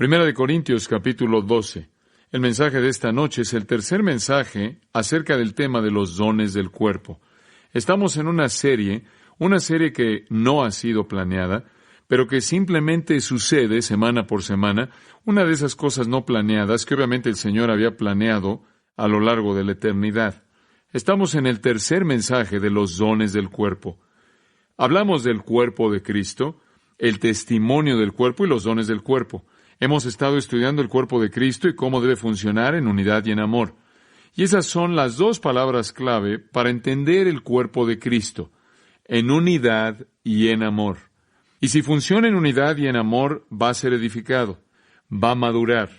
Primera de Corintios, capítulo 12. El mensaje de esta noche es el tercer mensaje acerca del tema de los dones del cuerpo. Estamos en una serie que no ha sido planeada, pero que simplemente sucede semana por semana, una de esas cosas no planeadas que obviamente el Señor había planeado a lo largo de la eternidad. Estamos en el tercer mensaje de los dones del cuerpo. Hablamos del cuerpo de Cristo, el testimonio del cuerpo y los dones del cuerpo. Hemos estado estudiando el cuerpo de Cristo y cómo debe funcionar en unidad y en amor. Y esas son las dos palabras clave para entender el cuerpo de Cristo, en unidad y en amor. Y si funciona en unidad y en amor, va a ser edificado, va a madurar,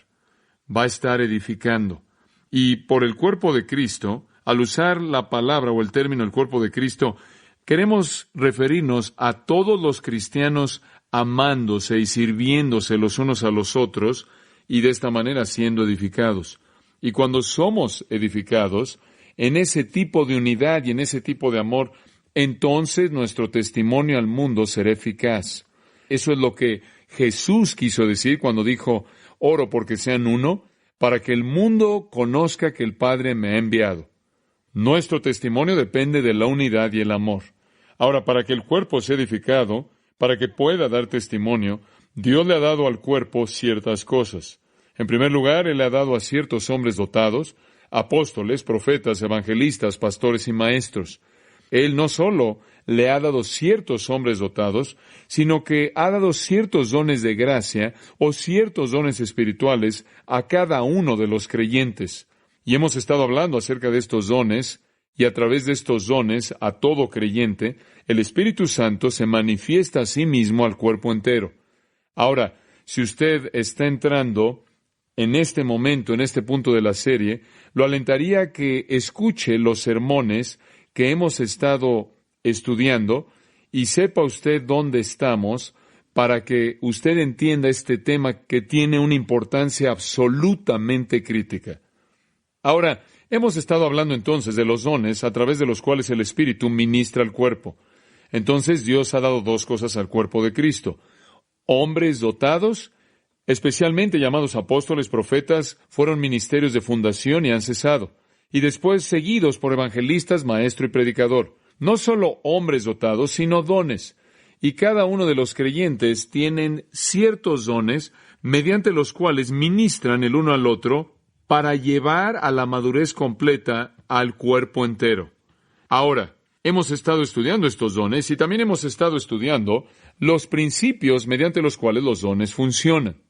va a estar edificando. Y por el cuerpo de Cristo, al usar la palabra o el término el cuerpo de Cristo, queremos referirnos a todos los cristianos amándose y sirviéndose los unos a los otros y de esta manera siendo edificados. Y cuando somos edificados en ese tipo de unidad y en ese tipo de amor, entonces nuestro testimonio al mundo será eficaz. Eso es lo que Jesús quiso decir cuando dijo, oro porque sean uno, para que el mundo conozca que el Padre me ha enviado. Nuestro testimonio depende de la unidad y el amor. Ahora, para que el cuerpo sea edificado, para que pueda dar testimonio, Dios le ha dado al cuerpo ciertas cosas. En primer lugar, Él le ha dado a ciertos hombres dotados, apóstoles, profetas, evangelistas, pastores y maestros. Él no solo le ha dado ciertos hombres dotados, sino que ha dado ciertos dones de gracia o ciertos dones espirituales a cada uno de los creyentes. Y hemos estado hablando acerca de estos dones, y a través de estos dones, a todo creyente, el Espíritu Santo se manifiesta a sí mismo al cuerpo entero. Ahora, si usted está entrando en este momento, en este punto de la serie, lo alentaría a que escuche los sermones que hemos estado estudiando y sepa usted dónde estamos para que usted entienda este tema que tiene una importancia absolutamente crítica. Ahora, hemos estado hablando entonces de los dones a través de los cuales el Espíritu ministra al cuerpo. Entonces Dios ha dado dos cosas al cuerpo de Cristo. Hombres dotados, especialmente llamados apóstoles, profetas, fueron ministerios de fundación y han cesado. Y después seguidos por evangelistas, maestro y predicador. No solo hombres dotados, sino dones. Y cada uno de los creyentes tienen ciertos dones mediante los cuales ministran el uno al otro para llevar a la madurez completa al cuerpo entero. Ahora, hemos estado estudiando estos dones y también hemos estado estudiando los principios mediante los cuales los dones funcionan.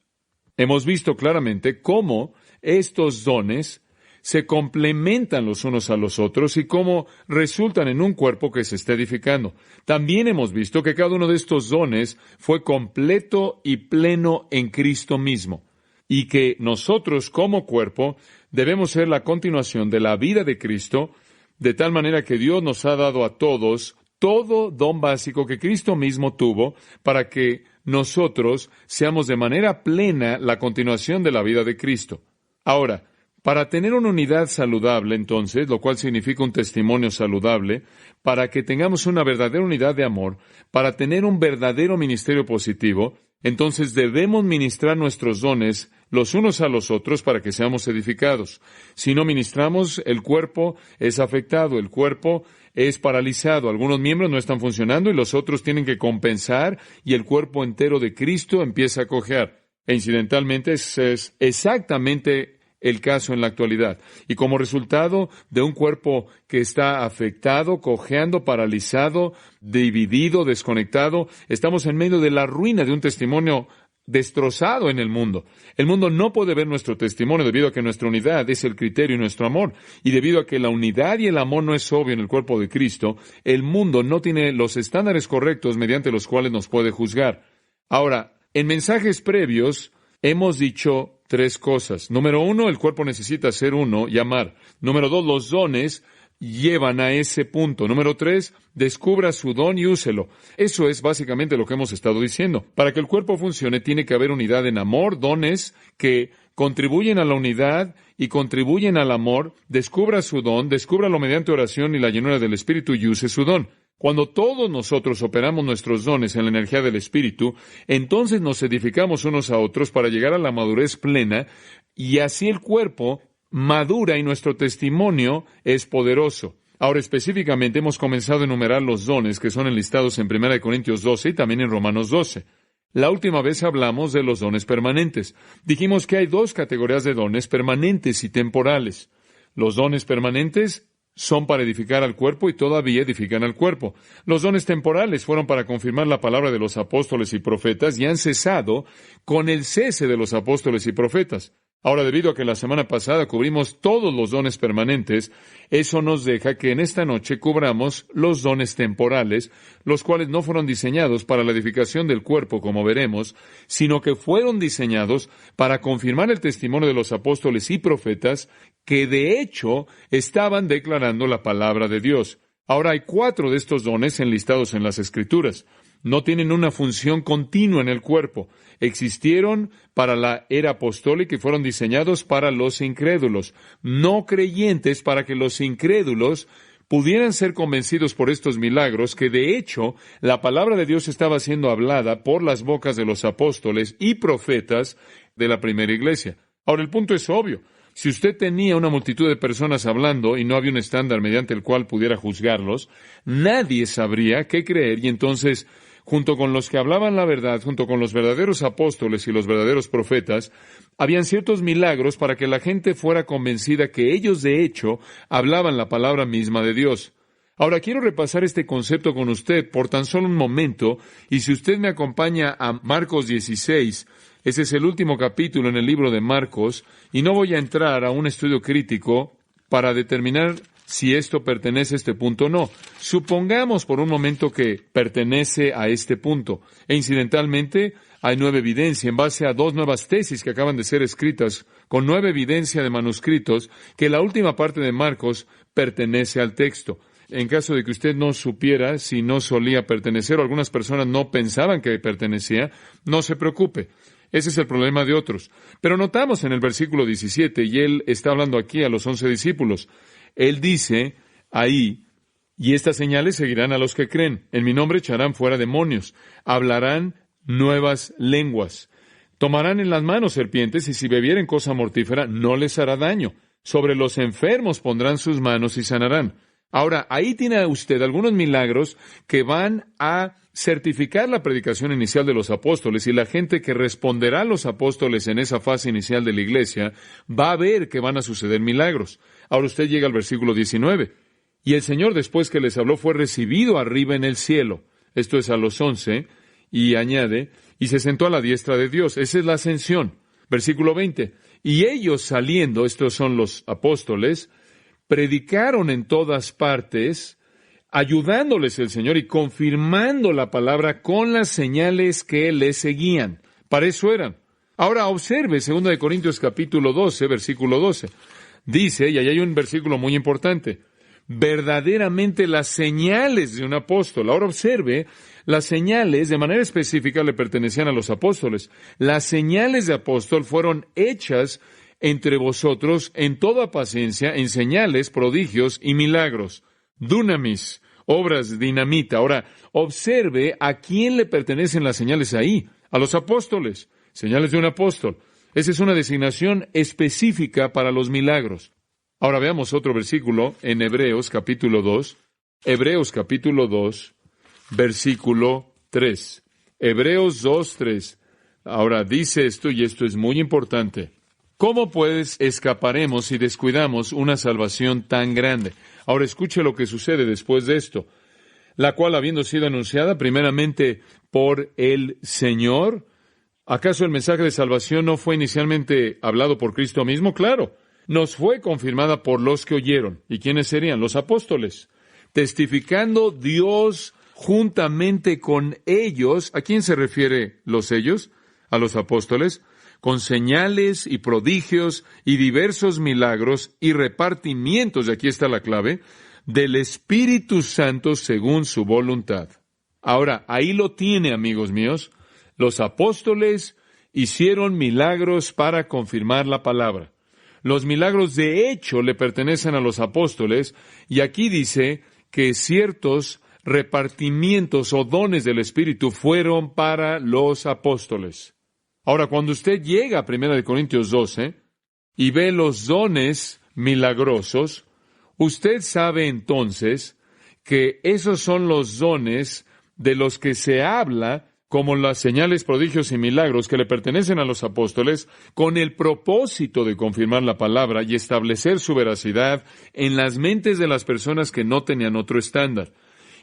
Hemos visto claramente cómo estos dones se complementan los unos a los otros y cómo resultan en un cuerpo que se está edificando. También hemos visto que cada uno de estos dones fue completo y pleno en Cristo mismo, y que nosotros como cuerpo debemos ser la continuación de la vida de Cristo, de tal manera que Dios nos ha dado a todos todo don básico que Cristo mismo tuvo para que nosotros seamos de manera plena la continuación de la vida de Cristo. Ahora, para tener una unidad saludable, entonces, lo cual significa un testimonio saludable, para que tengamos una verdadera unidad de amor, para tener un verdadero ministerio positivo, entonces debemos ministrar nuestros dones los unos a los otros para que seamos edificados. Si no ministramos, el cuerpo es afectado, el cuerpo es paralizado. Algunos miembros no están funcionando y los otros tienen que compensar y el cuerpo entero de Cristo empieza a cojear. E incidentalmente, ese es exactamente el caso en la actualidad. Y como resultado de un cuerpo que está afectado, cojeando, paralizado, dividido, desconectado, estamos en medio de la ruina de un testimonio destrozado en el mundo. El mundo no puede ver nuestro testimonio debido a que nuestra unidad es el criterio y nuestro amor. Y debido a que la unidad y el amor no es obvio en el cuerpo de Cristo, el mundo no tiene los estándares correctos mediante los cuales nos puede juzgar. Ahora, en mensajes previos hemos dicho tres cosas. Número uno, el cuerpo necesita ser uno y amar. Número dos, los dones llevan a ese punto. Número tres, descubra su don y úselo. Eso es básicamente lo que hemos estado diciendo. Para que el cuerpo funcione, tiene que haber unidad en amor, dones que contribuyen a la unidad y contribuyen al amor. Descubra su don, descúbralo mediante oración y la llenura del Espíritu y use su don. Cuando todos nosotros operamos nuestros dones en la energía del Espíritu, entonces nos edificamos unos a otros para llegar a la madurez plena, y así el cuerpo madura y nuestro testimonio es poderoso. Ahora, específicamente, hemos comenzado a enumerar los dones que son enlistados en 1 Corintios 12 y también en Romanos 12. La última vez hablamos de los dones permanentes. Dijimos que hay dos categorías de dones, permanentes y temporales. Los dones permanentes son para edificar al cuerpo y todavía edifican al cuerpo. Los dones temporales fueron para confirmar la palabra de los apóstoles y profetas y han cesado con el cese de los apóstoles y profetas. Ahora, debido a que la semana pasada cubrimos todos los dones permanentes, eso nos deja que en esta noche cubramos los dones temporales, los cuales no fueron diseñados para la edificación del cuerpo, como veremos, sino que fueron diseñados para confirmar el testimonio de los apóstoles y profetas que de hecho estaban declarando la palabra de Dios. Ahora, hay 4 de estos dones enlistados en las Escrituras. No tienen una función continua en el cuerpo. Existieron para la era apostólica y fueron diseñados para los incrédulos, no creyentes, para que los incrédulos pudieran ser convencidos por estos milagros, que de hecho la palabra de Dios estaba siendo hablada por las bocas de los apóstoles y profetas de la primera iglesia. Ahora, el punto es obvio. Si usted tenía una multitud de personas hablando y no había un estándar mediante el cual pudiera juzgarlos, nadie sabría qué creer, y entonces, junto con los que hablaban la verdad, junto con los verdaderos apóstoles y los verdaderos profetas, habían ciertos milagros para que la gente fuera convencida que ellos de hecho hablaban la palabra misma de Dios. Ahora, quiero repasar este concepto con usted por tan solo un momento, y si usted me acompaña a Marcos 16, ese es el último capítulo en el libro de Marcos, y no voy a entrar a un estudio crítico para determinar si esto pertenece a este punto o no. Supongamos por un momento que pertenece a este punto. E incidentalmente, hay nueva evidencia en base a 2 nuevas tesis que acaban de ser escritas, con nueva evidencia de manuscritos, que la última parte de Marcos pertenece al texto. En caso de que usted no supiera si no solía pertenecer, o algunas personas no pensaban que pertenecía, no se preocupe. Ese es el problema de otros. Pero notamos en el versículo 17, y él está hablando aquí a los 11 discípulos. Él dice ahí, y estas señales seguirán a los que creen. En mi nombre echarán fuera demonios, hablarán nuevas lenguas, tomarán en las manos serpientes, y si bebieren cosa mortífera no les hará daño. Sobre los enfermos pondrán sus manos y sanarán. Ahora, ahí tiene usted algunos milagros que van a certificar la predicación inicial de los apóstoles, y la gente que responderá a los apóstoles en esa fase inicial de la iglesia va a ver que van a suceder milagros. Ahora usted llega al versículo 19. Y el Señor, después que les habló, fue recibido arriba en el cielo. Esto es a los 11, y añade, y se sentó a la diestra de Dios. Esa es la ascensión. Versículo 20. Y ellos saliendo, estos son los apóstoles, predicaron en todas partes, ayudándoles el Señor y confirmando la palabra con las señales que les seguían. Para eso eran. Ahora observe 2 Corintios capítulo 12, versículo 12. Dice, y ahí hay un versículo muy importante, verdaderamente las señales de un apóstol. Ahora observe, las señales de manera específica le pertenecían a los apóstoles. Las señales de apóstol fueron hechas entre vosotros en toda paciencia, en señales, prodigios y milagros. Dunamis, obras dinamita. Ahora, observe a quién le pertenecen las señales ahí. A los apóstoles. Señales de un apóstol. Esa es una designación específica para los milagros. Ahora veamos otro versículo en Hebreos capítulo 2. Hebreos capítulo 2, versículo 3. Hebreos 2, 3. Ahora dice esto, y esto es muy importante. ¿Cómo pues escaparemos si descuidamos una salvación tan grande? Ahora escuche lo que sucede después de esto. La cual, habiendo sido anunciada primeramente por el Señor, ¿acaso el mensaje de salvación no fue inicialmente hablado por Cristo mismo? Claro, nos fue confirmada por los que oyeron. ¿Y quiénes serían? Los apóstoles. Testificando Dios juntamente con ellos. ¿A quién se refiere los ellos? A los apóstoles. Con señales y prodigios y diversos milagros y repartimientos, y aquí está la clave, del Espíritu Santo según su voluntad. Ahora, ahí lo tiene, amigos míos. Los apóstoles hicieron milagros para confirmar la palabra. Los milagros de hecho le pertenecen a los apóstoles, y aquí dice que ciertos repartimientos o dones del Espíritu fueron para los apóstoles. Ahora, cuando usted llega a 1 Corintios 12 y ve los dones milagrosos, usted sabe entonces que esos son los dones de los que se habla como las señales, prodigios y milagros que le pertenecen a los apóstoles con el propósito de confirmar la palabra y establecer su veracidad en las mentes de las personas que no tenían otro estándar.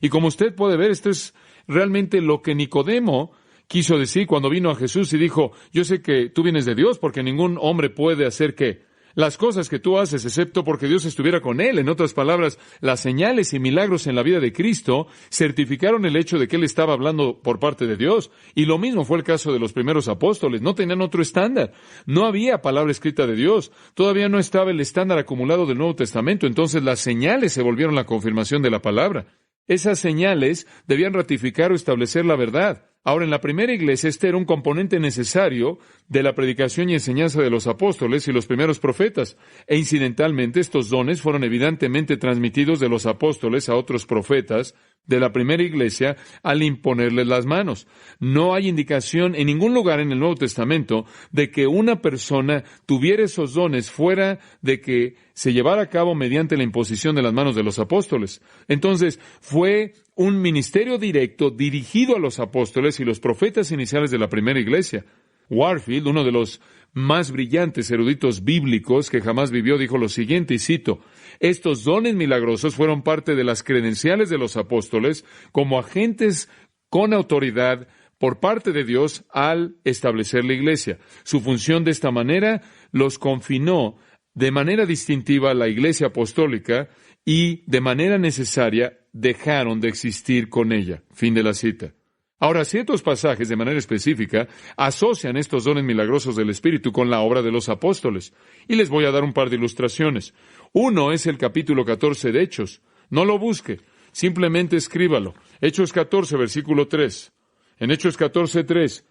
Y como usted puede ver, esto es realmente lo que Nicodemo quiso decir cuando vino a Jesús y dijo, yo sé que tú vienes de Dios porque ningún hombre puede hacer ¿qué? Las cosas que tú haces, excepto porque Dios estuviera con él. En otras palabras, las señales y milagros en la vida de Cristo certificaron el hecho de que él estaba hablando por parte de Dios. Y lo mismo fue el caso de los primeros apóstoles. No tenían otro estándar. No había palabra escrita de Dios. Todavía no estaba el estándar acumulado del Nuevo Testamento. Entonces las señales se volvieron la confirmación de la palabra. Esas señales debían ratificar o establecer la verdad. Ahora, en la primera iglesia, este era un componente necesario de la predicación y enseñanza de los apóstoles y los primeros profetas. E incidentalmente, estos dones fueron evidentemente transmitidos de los apóstoles a otros profetas de la primera iglesia al imponerles las manos. No hay indicación en ningún lugar en el Nuevo Testamento de que una persona tuviera esos dones fuera de que se llevara a cabo mediante la imposición de las manos de los apóstoles. Entonces, fue un ministerio directo dirigido a los apóstoles y los profetas iniciales de la primera iglesia. Warfield, uno de los más brillantes eruditos bíblicos que jamás vivió, dijo lo siguiente, y cito, estos dones milagrosos fueron parte de las credenciales de los apóstoles como agentes con autoridad por parte de Dios al establecer la iglesia. Su función de esta manera los confinó de manera distintiva a la iglesia apostólica y de manera necesaria dejaron de existir con ella. Fin de la cita. Ahora, ciertos pasajes de manera específica asocian estos dones milagrosos del Espíritu con la obra de los apóstoles. Y les voy a dar un par de ilustraciones. Uno es el capítulo 14 de Hechos. No lo busque, simplemente escríbalo. Hechos 14, versículo 3. En Hechos 14, 3.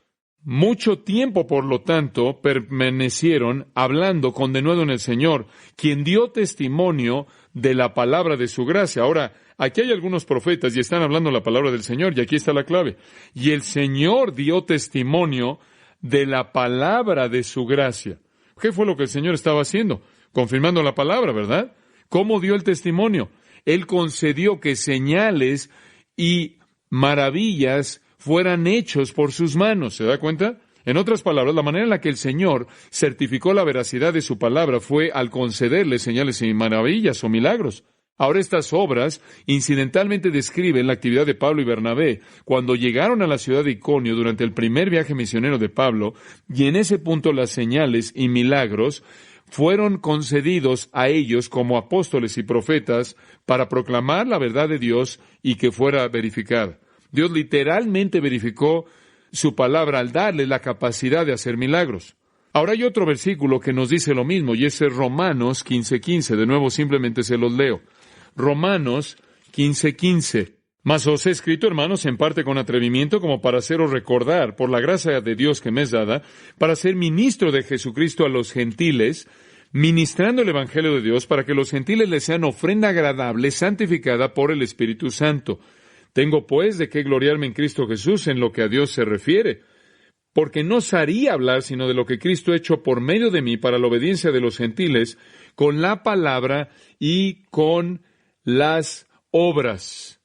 Mucho tiempo, por lo tanto, permanecieron hablando con denuedo en el Señor, quien dio testimonio de la palabra de su gracia. Ahora, aquí hay algunos profetas y están hablando la palabra del Señor, y aquí está la clave. Y el Señor dio testimonio de la palabra de su gracia. ¿Qué fue lo que el Señor estaba haciendo? Confirmando la palabra, ¿verdad? ¿Cómo dio el testimonio? Él concedió que señales y maravillas fueran hechos por sus manos. ¿Se da cuenta? En otras palabras, la manera en la que el Señor certificó la veracidad de su palabra fue al concederle señales y maravillas o milagros. Ahora estas obras incidentalmente describen la actividad de Pablo y Bernabé cuando llegaron a la ciudad de Iconio durante el primer viaje misionero de Pablo, y en ese punto las señales y milagros fueron concedidos a ellos como apóstoles y profetas para proclamar la verdad de Dios y que fuera verificada. Dios literalmente verificó su palabra al darle la capacidad de hacer milagros. Ahora hay otro versículo que nos dice lo mismo, y ese es Romanos 15:15. De nuevo, simplemente se los leo. Romanos 15:15. Mas os he escrito, hermanos, en parte con atrevimiento, como para haceros recordar, por la gracia de Dios que me es dada, para ser ministro de Jesucristo a los gentiles, ministrando el Evangelio de Dios, para que los gentiles les sean ofrenda agradable, santificada por el Espíritu Santo. Tengo, pues, de qué gloriarme en Cristo Jesús en lo que a Dios se refiere, porque no osaría hablar sino de lo que Cristo ha hecho por medio de mí para la obediencia de los gentiles, con la palabra y con las obras.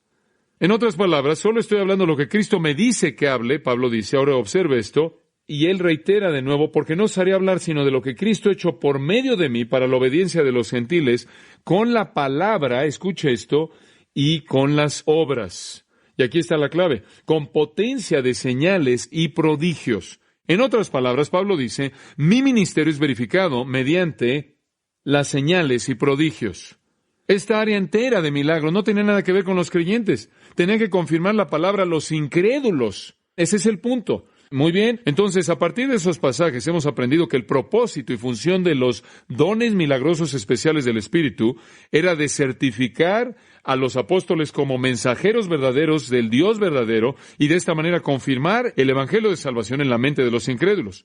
En otras palabras, solo estoy hablando lo que Cristo me dice que hable. Pablo dice, ahora observe esto, y él reitera de nuevo, porque no osaría hablar sino de lo que Cristo ha hecho por medio de mí para la obediencia de los gentiles, con la palabra, escuche esto, y con las obras. Y aquí está la clave, con potencia de señales y prodigios. En otras palabras, Pablo dice, mi ministerio es verificado mediante las señales y prodigios. Esta área entera de milagros no tenía nada que ver con los creyentes. Tenían que confirmar la palabra a los incrédulos. Ese es el punto. Muy bien, entonces a partir de esos pasajes hemos aprendido que el propósito y función de los dones milagrosos especiales del Espíritu era de certificar a los apóstoles como mensajeros verdaderos del Dios verdadero y de esta manera confirmar el Evangelio de salvación en la mente de los incrédulos.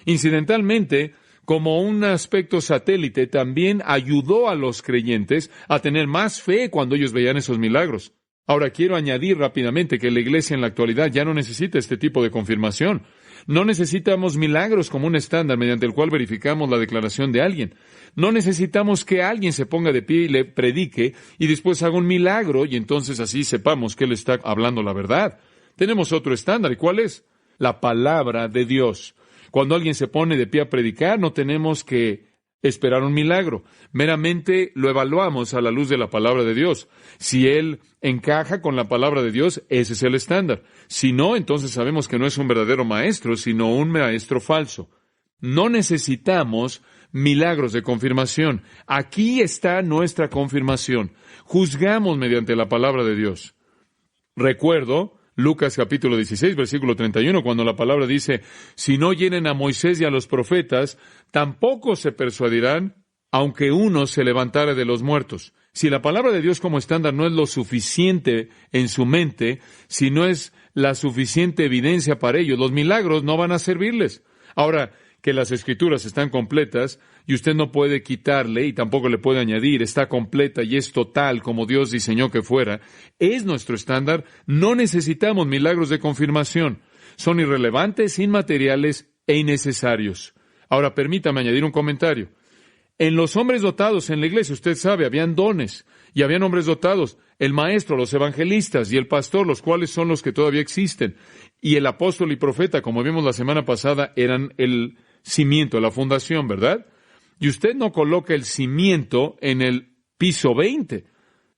Incidentalmente, como un aspecto satélite, también ayudó a los creyentes a tener más fe cuando ellos veían esos milagros. Ahora, quiero añadir rápidamente que la iglesia en la actualidad ya no necesita este tipo de confirmación. No necesitamos milagros como un estándar mediante el cual verificamos la declaración de alguien. No necesitamos que alguien se ponga de pie y le predique y después haga un milagro y entonces así sepamos que él está hablando la verdad. Tenemos otro estándar. ¿Y cuál es? La palabra de Dios. Cuando alguien se pone de pie a predicar, no tenemos que esperar un milagro. Meramente lo evaluamos a la luz de la palabra de Dios. Si él encaja con la palabra de Dios, ese es el estándar. Si no, entonces sabemos que no es un verdadero maestro, sino un maestro falso. No necesitamos milagros de confirmación. Aquí está nuestra confirmación. Juzgamos mediante la palabra de Dios. Recuerdo Lucas capítulo 16, versículo 31, cuando la palabra dice, si no oyen a Moisés y a los profetas, tampoco se persuadirán, aunque uno se levantare de los muertos. Si la palabra de Dios como estándar no es lo suficiente en su mente, si no es la suficiente evidencia para ellos, los milagros no van a servirles. Ahora, que las Escrituras están completas y usted no puede quitarle y tampoco le puede añadir, está completa y es total como Dios diseñó que fuera, es nuestro estándar, no necesitamos milagros de confirmación. Son irrelevantes, inmateriales e innecesarios. Ahora, permítame añadir un comentario. En los hombres dotados en la iglesia, usted sabe, habían dones y habían hombres dotados, el maestro, los evangelistas y el pastor, los cuales son los que todavía existen, y el apóstol y profeta, como vimos la semana pasada, eran el cimiento, la fundación, ¿verdad? Y usted no coloca el cimiento en el piso 20.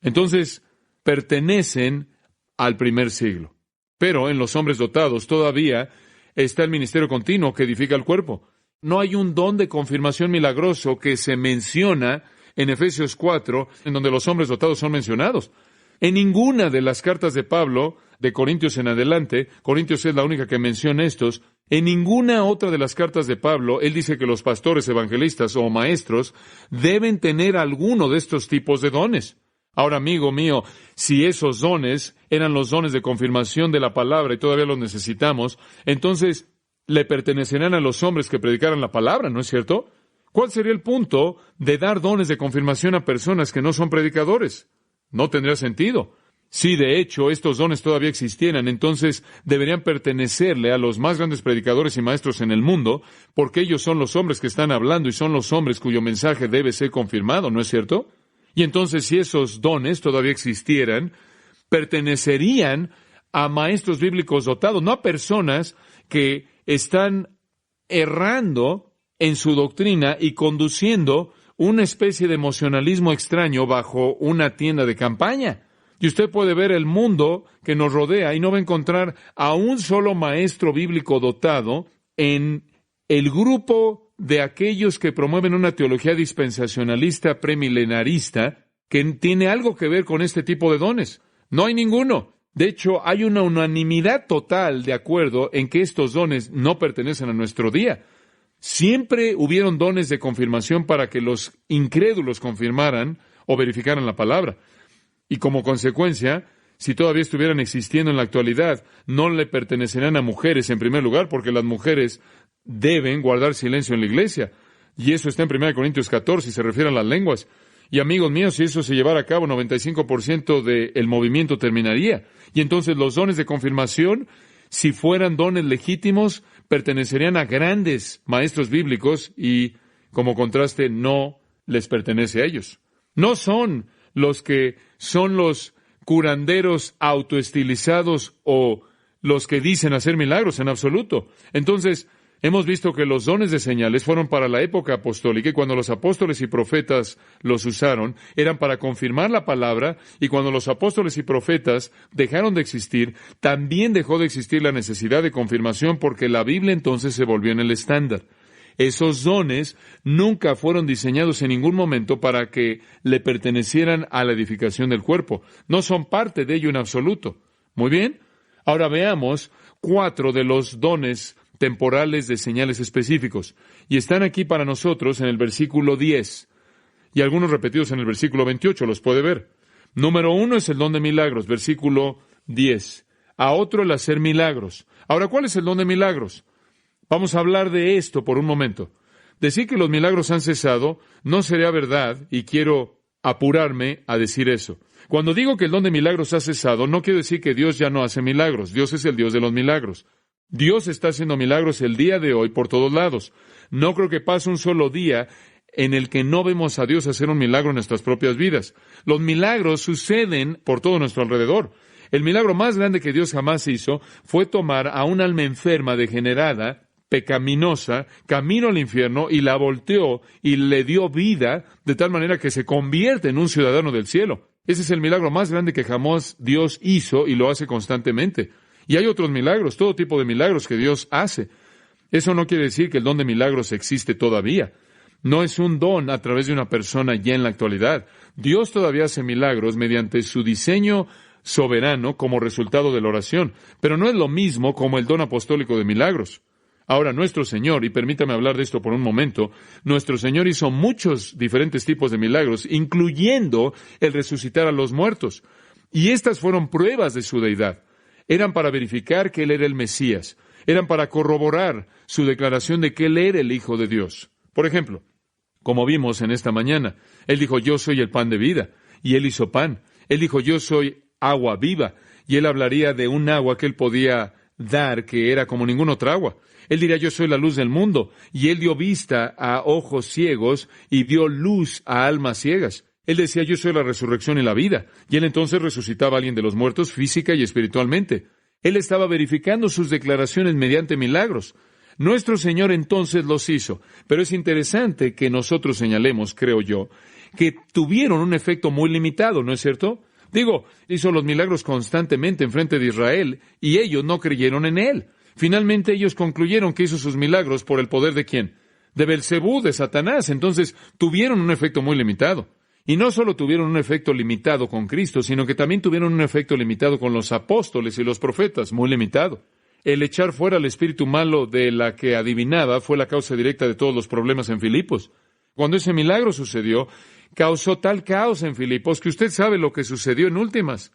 Entonces, pertenecen al primer siglo. Pero en los hombres dotados todavía está el ministerio continuo que edifica el cuerpo. No hay un don de confirmación milagroso que se menciona en Efesios 4, en donde los hombres dotados son mencionados. En ninguna de las cartas de Pablo, de Corintios en adelante, Corintios es la única que menciona estos, en ninguna otra de las cartas de Pablo, él dice que los pastores, evangelistas o maestros deben tener alguno de estos tipos de dones. Ahora, amigo mío, si esos dones eran los dones de confirmación de la palabra y todavía los necesitamos, entonces le pertenecerán a los hombres que predicaran la palabra, ¿no es cierto? ¿Cuál sería el punto de dar dones de confirmación a personas que no son predicadores? No tendría sentido. Si de hecho estos dones todavía existieran, entonces deberían pertenecerle a los más grandes predicadores y maestros en el mundo, porque ellos son los hombres que están hablando y son los hombres cuyo mensaje debe ser confirmado, ¿no es cierto? Y entonces si esos dones todavía existieran, pertenecerían a maestros bíblicos dotados, no a personas que están errando en su doctrina y conduciendo una especie de emocionalismo extraño bajo una tienda de campaña. Y usted puede ver el mundo que nos rodea y no va a encontrar a un solo maestro bíblico dotado en el grupo de aquellos que promueven una teología dispensacionalista premilenarista que tiene algo que ver con este tipo de dones. No hay ninguno. De hecho, hay una unanimidad total de acuerdo en que estos dones no pertenecen a nuestro día. Siempre hubieron dones de confirmación para que los incrédulos confirmaran o verificaran la palabra. Y como consecuencia, si todavía estuvieran existiendo en la actualidad, no le pertenecerán a mujeres en primer lugar, porque las mujeres deben guardar silencio en la iglesia. Y eso está en 1 Corintios 14 y se refiere a las lenguas. Y amigos míos, si eso se llevara a cabo, 95% del movimiento terminaría. Y entonces los dones de confirmación, si fueran dones legítimos, pertenecerían a grandes maestros bíblicos y, como contraste, no les pertenece a ellos. No son los que son los curanderos autoestilizados o los que dicen hacer milagros en absoluto. Entonces, hemos visto que los dones de señales fueron para la época apostólica y cuando los apóstoles y profetas los usaron, eran para confirmar la palabra, y cuando los apóstoles y profetas dejaron de existir, también dejó de existir la necesidad de confirmación porque la Biblia entonces se volvió en el estándar. Esos dones nunca fueron diseñados en ningún momento para que le pertenecieran a la edificación del cuerpo. No son parte de ello en absoluto. Muy bien. Ahora veamos 4 de los dones temporales de señales específicos. Y están aquí para nosotros en el versículo 10. Y algunos repetidos en el versículo 28, los puede ver. Número 1 es el don de milagros, versículo 10. A otro el hacer milagros. Ahora, ¿cuál es el don de milagros? Vamos a hablar de esto por un momento. Decir que los milagros han cesado no sería verdad, y quiero apurarme a decir eso. Cuando digo que el don de milagros ha cesado, no quiero decir que Dios ya no hace milagros. Dios es el Dios de los milagros. Dios está haciendo milagros el día de hoy por todos lados. No creo que pase un solo día en el que no vemos a Dios hacer un milagro en nuestras propias vidas. Los milagros suceden por todo nuestro alrededor. El milagro más grande que Dios jamás hizo fue tomar a un alma enferma, degenerada, pecaminosa, camino al infierno, y la volteó y le dio vida de tal manera que se convierte en un ciudadano del cielo. Ese es el milagro más grande que jamás Dios hizo y lo hace constantemente. Y hay otros milagros, todo tipo de milagros que Dios hace. Eso no quiere decir que el don de milagros existe todavía. No es un don a través de una persona ya en la actualidad. Dios todavía hace milagros mediante su diseño soberano como resultado de la oración, pero no es lo mismo como el don apostólico de milagros. Ahora, nuestro Señor, y permítame hablar de esto por un momento, nuestro Señor hizo muchos diferentes tipos de milagros, incluyendo el resucitar a los muertos. Y estas fueron pruebas de su deidad. Eran para verificar que Él era el Mesías. Eran para corroborar su declaración de que Él era el Hijo de Dios. Por ejemplo, como vimos en esta mañana, Él dijo, yo soy el pan de vida, y Él hizo pan. Él dijo, yo soy agua viva, y Él hablaría de un agua que Él podía dar que era como ninguna otra agua. Él diría, yo soy la luz del mundo, y Él dio vista a ojos ciegos y dio luz a almas ciegas. Él decía, yo soy la resurrección y la vida, y Él entonces resucitaba a alguien de los muertos física y espiritualmente. Él estaba verificando sus declaraciones mediante milagros. Nuestro Señor entonces los hizo, pero es interesante que nosotros señalemos, creo yo, que tuvieron un efecto muy limitado, ¿no es cierto? Digo, hizo los milagros constantemente en frente de Israel, y ellos no creyeron en Él. Finalmente ellos concluyeron que hizo sus milagros por el poder de ¿quién? De Belcebú, de Satanás. Entonces tuvieron un efecto muy limitado. Y no solo tuvieron un efecto limitado con Cristo, sino que también tuvieron un efecto limitado con los apóstoles y los profetas, muy limitado. El echar fuera al espíritu malo de la que adivinaba fue la causa directa de todos los problemas en Filipos. Cuando ese milagro sucedió, causó tal caos en Filipos que usted sabe lo que sucedió en últimas.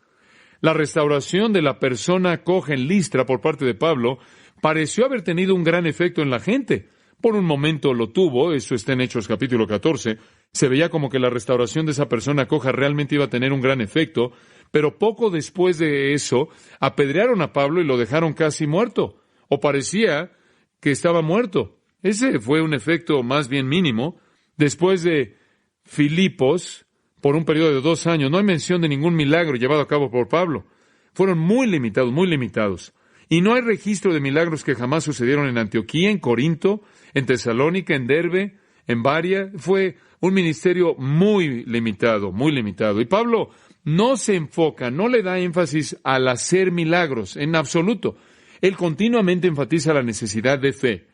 La restauración de la persona coja en Listra por parte de Pablo pareció haber tenido un gran efecto en la gente. Por un momento lo tuvo, eso está en Hechos capítulo 14, se veía como que la restauración de esa persona coja realmente iba a tener un gran efecto, pero poco después de eso apedrearon a Pablo y lo dejaron casi muerto, o parecía que estaba muerto. Ese fue un efecto más bien mínimo. Después de Filipos, por un periodo de 2 años, no hay mención de ningún milagro llevado a cabo por Pablo. Fueron muy limitados, muy limitados. Y no hay registro de milagros que jamás sucedieron en Antioquía, en Corinto, en Tesalónica, en Derbe, en Varia. Fue un ministerio muy limitado, muy limitado. Y Pablo no se enfoca, no le da énfasis al hacer milagros, en absoluto. Él continuamente enfatiza la necesidad de fe.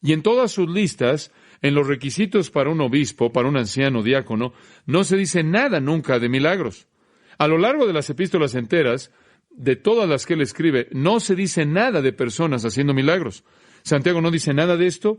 Y en todas sus listas, en los requisitos para un obispo, para un anciano diácono, no se dice nada nunca de milagros. A lo largo de las epístolas enteras, de todas las que él escribe, no se dice nada de personas haciendo milagros. Santiago no dice nada de esto,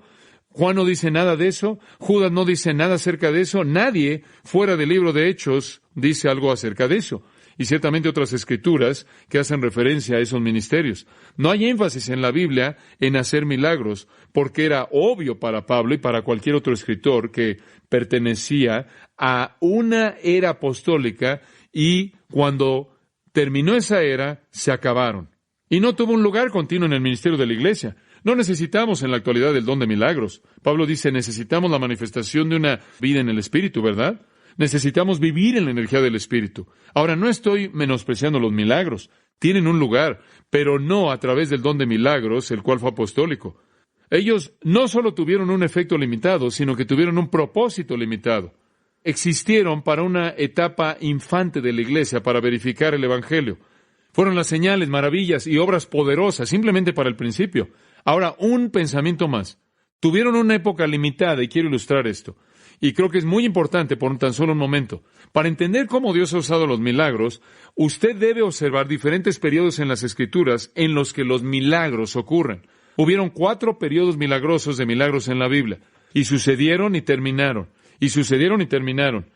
Juan no dice nada de eso, Judas no dice nada acerca de eso, nadie fuera del libro de Hechos dice algo acerca de eso. Y ciertamente otras escrituras que hacen referencia a esos ministerios. No hay énfasis en la Biblia en hacer milagros, porque era obvio para Pablo y para cualquier otro escritor que pertenecía a una era apostólica, y cuando terminó esa era, se acabaron. Y no tuvo un lugar continuo en el ministerio de la iglesia. No necesitamos en la actualidad el don de milagros. Pablo dice, necesitamos la manifestación de una vida en el Espíritu, ¿verdad? Necesitamos vivir en la energía del Espíritu. Ahora, no estoy menospreciando los milagros. Tienen un lugar, pero no a través del don de milagros, el cual fue apostólico. Ellos no solo tuvieron un efecto limitado, sino que tuvieron un propósito limitado. Existieron para una etapa infante de la iglesia para verificar el Evangelio. Fueron las señales, maravillas y obras poderosas, simplemente para el principio. Ahora, un pensamiento más. Tuvieron una época limitada, y quiero ilustrar esto. Y creo que es muy importante por tan solo un momento. Para entender cómo Dios ha usado los milagros, usted debe observar diferentes periodos en las Escrituras en los que los milagros ocurren. Hubieron 4 periodos milagrosos de milagros en la Biblia. Y sucedieron y terminaron. Y sucedieron y terminaron.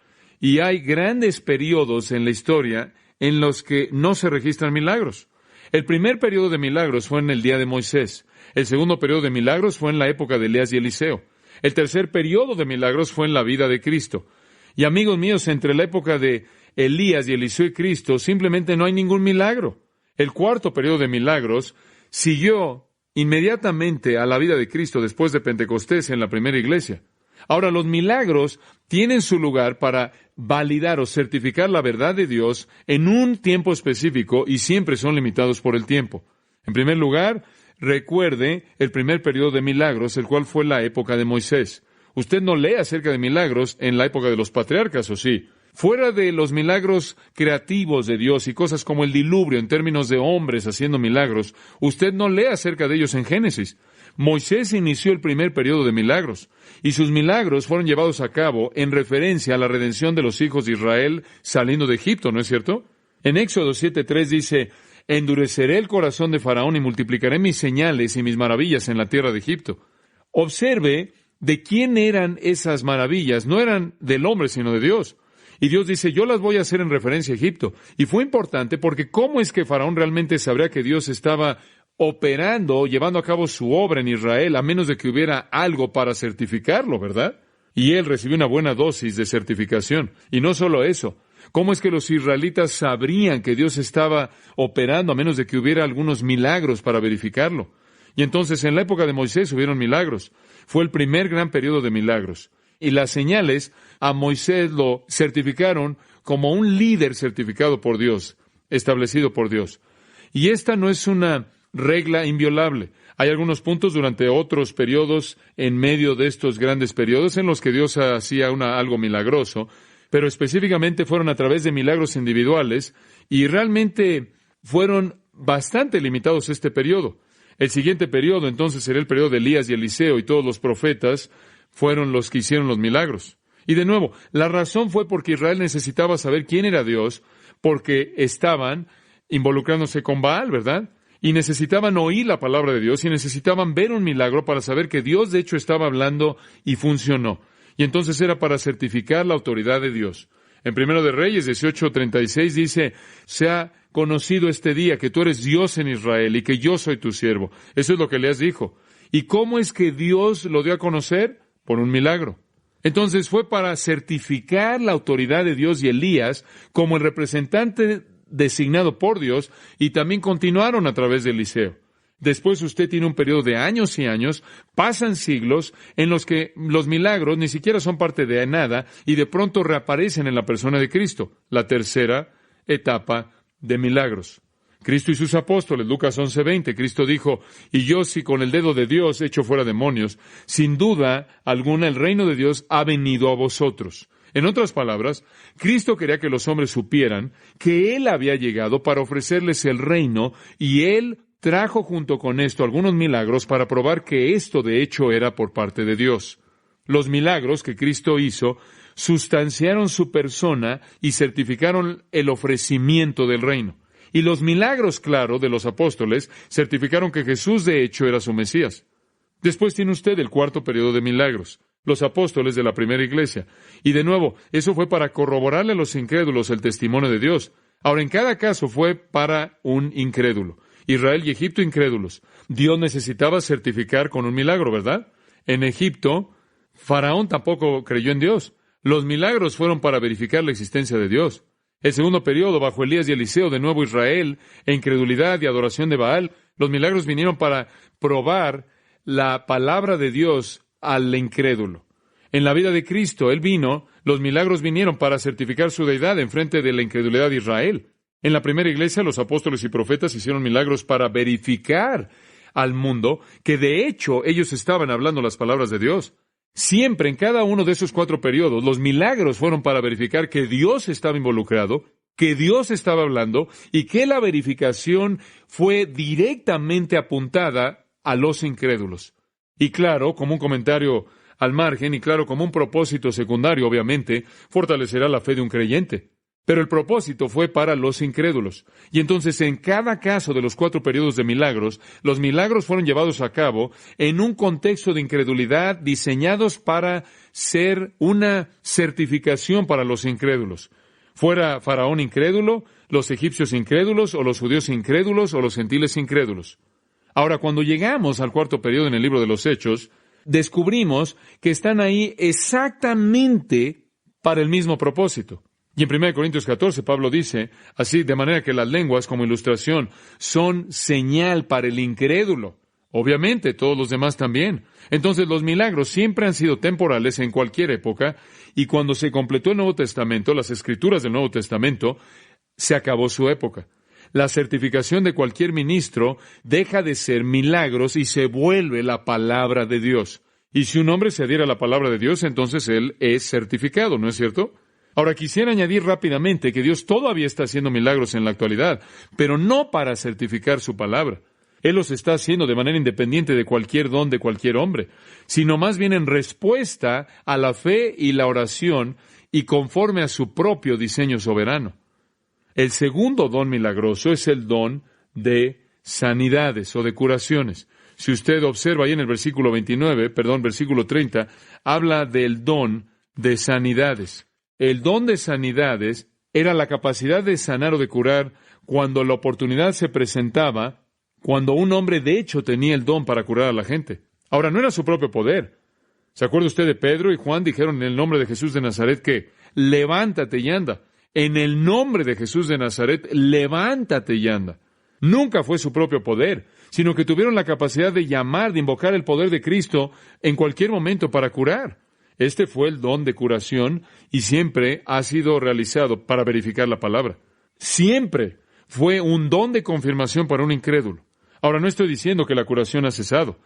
Y hay grandes periodos en la historia en los que no se registran milagros. El primer periodo de milagros fue en el día de Moisés. El segundo periodo de milagros fue en la época de Elías y Eliseo. El tercer periodo de milagros fue en la vida de Cristo. Y amigos míos, entre la época de Elías y Eliseo y Cristo, simplemente no hay ningún milagro. El cuarto periodo de milagros siguió inmediatamente a la vida de Cristo después de Pentecostés en la primera iglesia. Ahora, los milagros tienen su lugar para validar o certificar la verdad de Dios en un tiempo específico y siempre son limitados por el tiempo. En primer lugar, recuerde el primer periodo de milagros, el cual fue la época de Moisés. Usted no lee acerca de milagros en la época de los patriarcas, ¿o sí? Fuera de los milagros creativos de Dios y cosas como el diluvio en términos de hombres haciendo milagros, usted no lee acerca de ellos en Génesis. Moisés inició el primer periodo de milagros, y sus milagros fueron llevados a cabo en referencia a la redención de los hijos de Israel saliendo de Egipto, ¿no es cierto? En Éxodo 7:3 dice, endureceré el corazón de Faraón y multiplicaré mis señales y mis maravillas en la tierra de Egipto. Observe de quién eran esas maravillas. No eran del hombre, sino de Dios. Y Dios dice, yo las voy a hacer en referencia a Egipto. Y fue importante porque ¿cómo es que Faraón realmente sabría que Dios estaba operando, llevando a cabo su obra en Israel, a menos de que hubiera algo para certificarlo, verdad? Y él recibió una buena dosis de certificación. Y no solo eso, ¿cómo es que los israelitas sabrían que Dios estaba operando a menos de que hubiera algunos milagros para verificarlo? Y entonces en la época de Moisés hubieron milagros. Fue el primer gran periodo de milagros. Y las señales a Moisés lo certificaron como un líder certificado por Dios, establecido por Dios. Y esta no es una regla inviolable. Hay algunos puntos durante otros periodos en medio de estos grandes periodos en los que Dios hacía algo milagroso, pero específicamente fueron a través de milagros individuales y realmente fueron bastante limitados este periodo. El siguiente periodo entonces será el periodo de Elías y Eliseo y todos los profetas fueron los que hicieron los milagros. Y de nuevo, la razón fue porque Israel necesitaba saber quién era Dios, porque estaban involucrándose con Baal, ¿verdad? Y necesitaban oír la palabra de Dios y necesitaban ver un milagro para saber que Dios de hecho estaba hablando y funcionó. Y entonces era para certificar la autoridad de Dios. En Primero de Reyes 18:36 dice, se ha conocido este día que tú eres Dios en Israel y que yo soy tu siervo. Eso es lo que Elías dijo. ¿Y cómo es que Dios lo dio a conocer? Por un milagro. Entonces fue para certificar la autoridad de Dios y Elías como el representante designado por Dios, y también continuaron a través de Eliseo. Después usted tiene un periodo de años y años, pasan siglos en los que los milagros ni siquiera son parte de nada y de pronto reaparecen en la persona de Cristo, la tercera etapa de milagros. Cristo y sus apóstoles, Lucas 11:20, Cristo dijo, y yo si con el dedo de Dios echo fuera demonios, sin duda alguna el reino de Dios ha venido a vosotros. En otras palabras, Cristo quería que los hombres supieran que Él había llegado para ofrecerles el reino y Él trajo junto con esto algunos milagros para probar que esto de hecho era por parte de Dios. Los milagros que Cristo hizo sustanciaron su persona y certificaron el ofrecimiento del reino. Y los milagros, claro, de los apóstoles certificaron que Jesús de hecho era su Mesías. Después tiene usted el cuarto periodo de milagros, los apóstoles de la primera iglesia. Y de nuevo, eso fue para corroborarle a los incrédulos el testimonio de Dios. Ahora, en cada caso fue para un incrédulo. Israel y Egipto incrédulos. Dios necesitaba certificar con un milagro, ¿verdad? En Egipto, Faraón tampoco creyó en Dios. Los milagros fueron para verificar la existencia de Dios. El segundo periodo, bajo Elías y Eliseo, de nuevo Israel, e incredulidad y adoración de Baal, los milagros vinieron para probar la palabra de Dios al incrédulo. En la vida de Cristo, Él vino, los milagros vinieron para certificar su deidad en frente de la incredulidad de Israel. En la primera iglesia, los apóstoles y profetas hicieron milagros para verificar al mundo que de hecho ellos estaban hablando las palabras de Dios. Siempre, en cada uno de esos cuatro periodos, los milagros fueron para verificar que Dios estaba involucrado, que Dios estaba hablando y que la verificación fue directamente apuntada a los incrédulos. Y claro, como un comentario al margen y claro, como un propósito secundario, obviamente, fortalecerá la fe de un creyente. Pero el propósito fue para los incrédulos. Y entonces, en cada caso de los cuatro periodos de milagros, los milagros fueron llevados a cabo en un contexto de incredulidad diseñados para ser una certificación para los incrédulos. Fuera Faraón incrédulo, los egipcios incrédulos, o los judíos incrédulos, o los gentiles incrédulos. Ahora, cuando llegamos al cuarto periodo en el libro de los Hechos, descubrimos que están ahí exactamente para el mismo propósito. Y en 1 Corintios 14, Pablo dice, así, de manera que las lenguas, como ilustración, son señal para el incrédulo. Obviamente, todos los demás también. Entonces, los milagros siempre han sido temporales en cualquier época, y cuando se completó el Nuevo Testamento, las Escrituras del Nuevo Testamento, se acabó su época. La certificación de cualquier ministro deja de ser milagros y se vuelve la palabra de Dios. Y si un hombre se adhiere a la palabra de Dios, entonces él es certificado, ¿no es cierto? Ahora, quisiera añadir rápidamente que Dios todavía está haciendo milagros en la actualidad, pero no para certificar su palabra. Él los está haciendo de manera independiente de cualquier don de cualquier hombre, sino más bien en respuesta a la fe y la oración y conforme a su propio diseño soberano. El segundo don milagroso es el don de sanidades o de curaciones. Si usted observa ahí en el versículo 30, habla del don de sanidades. El don de sanidades era la capacidad de sanar o de curar cuando la oportunidad se presentaba, cuando un hombre de hecho tenía el don para curar a la gente. Ahora, no era su propio poder. ¿Se acuerda usted de Pedro y Juan? Dijeron en el nombre de Jesús de Nazaret que levántate y anda. En el nombre de Jesús de Nazaret, levántate y anda. Nunca fue su propio poder, sino que tuvieron la capacidad de llamar, de invocar el poder de Cristo en cualquier momento para curar. Este fue el don de curación y siempre ha sido realizado para verificar la palabra. Siempre fue un don de confirmación para un incrédulo. Ahora, no estoy diciendo que la curación ha cesado.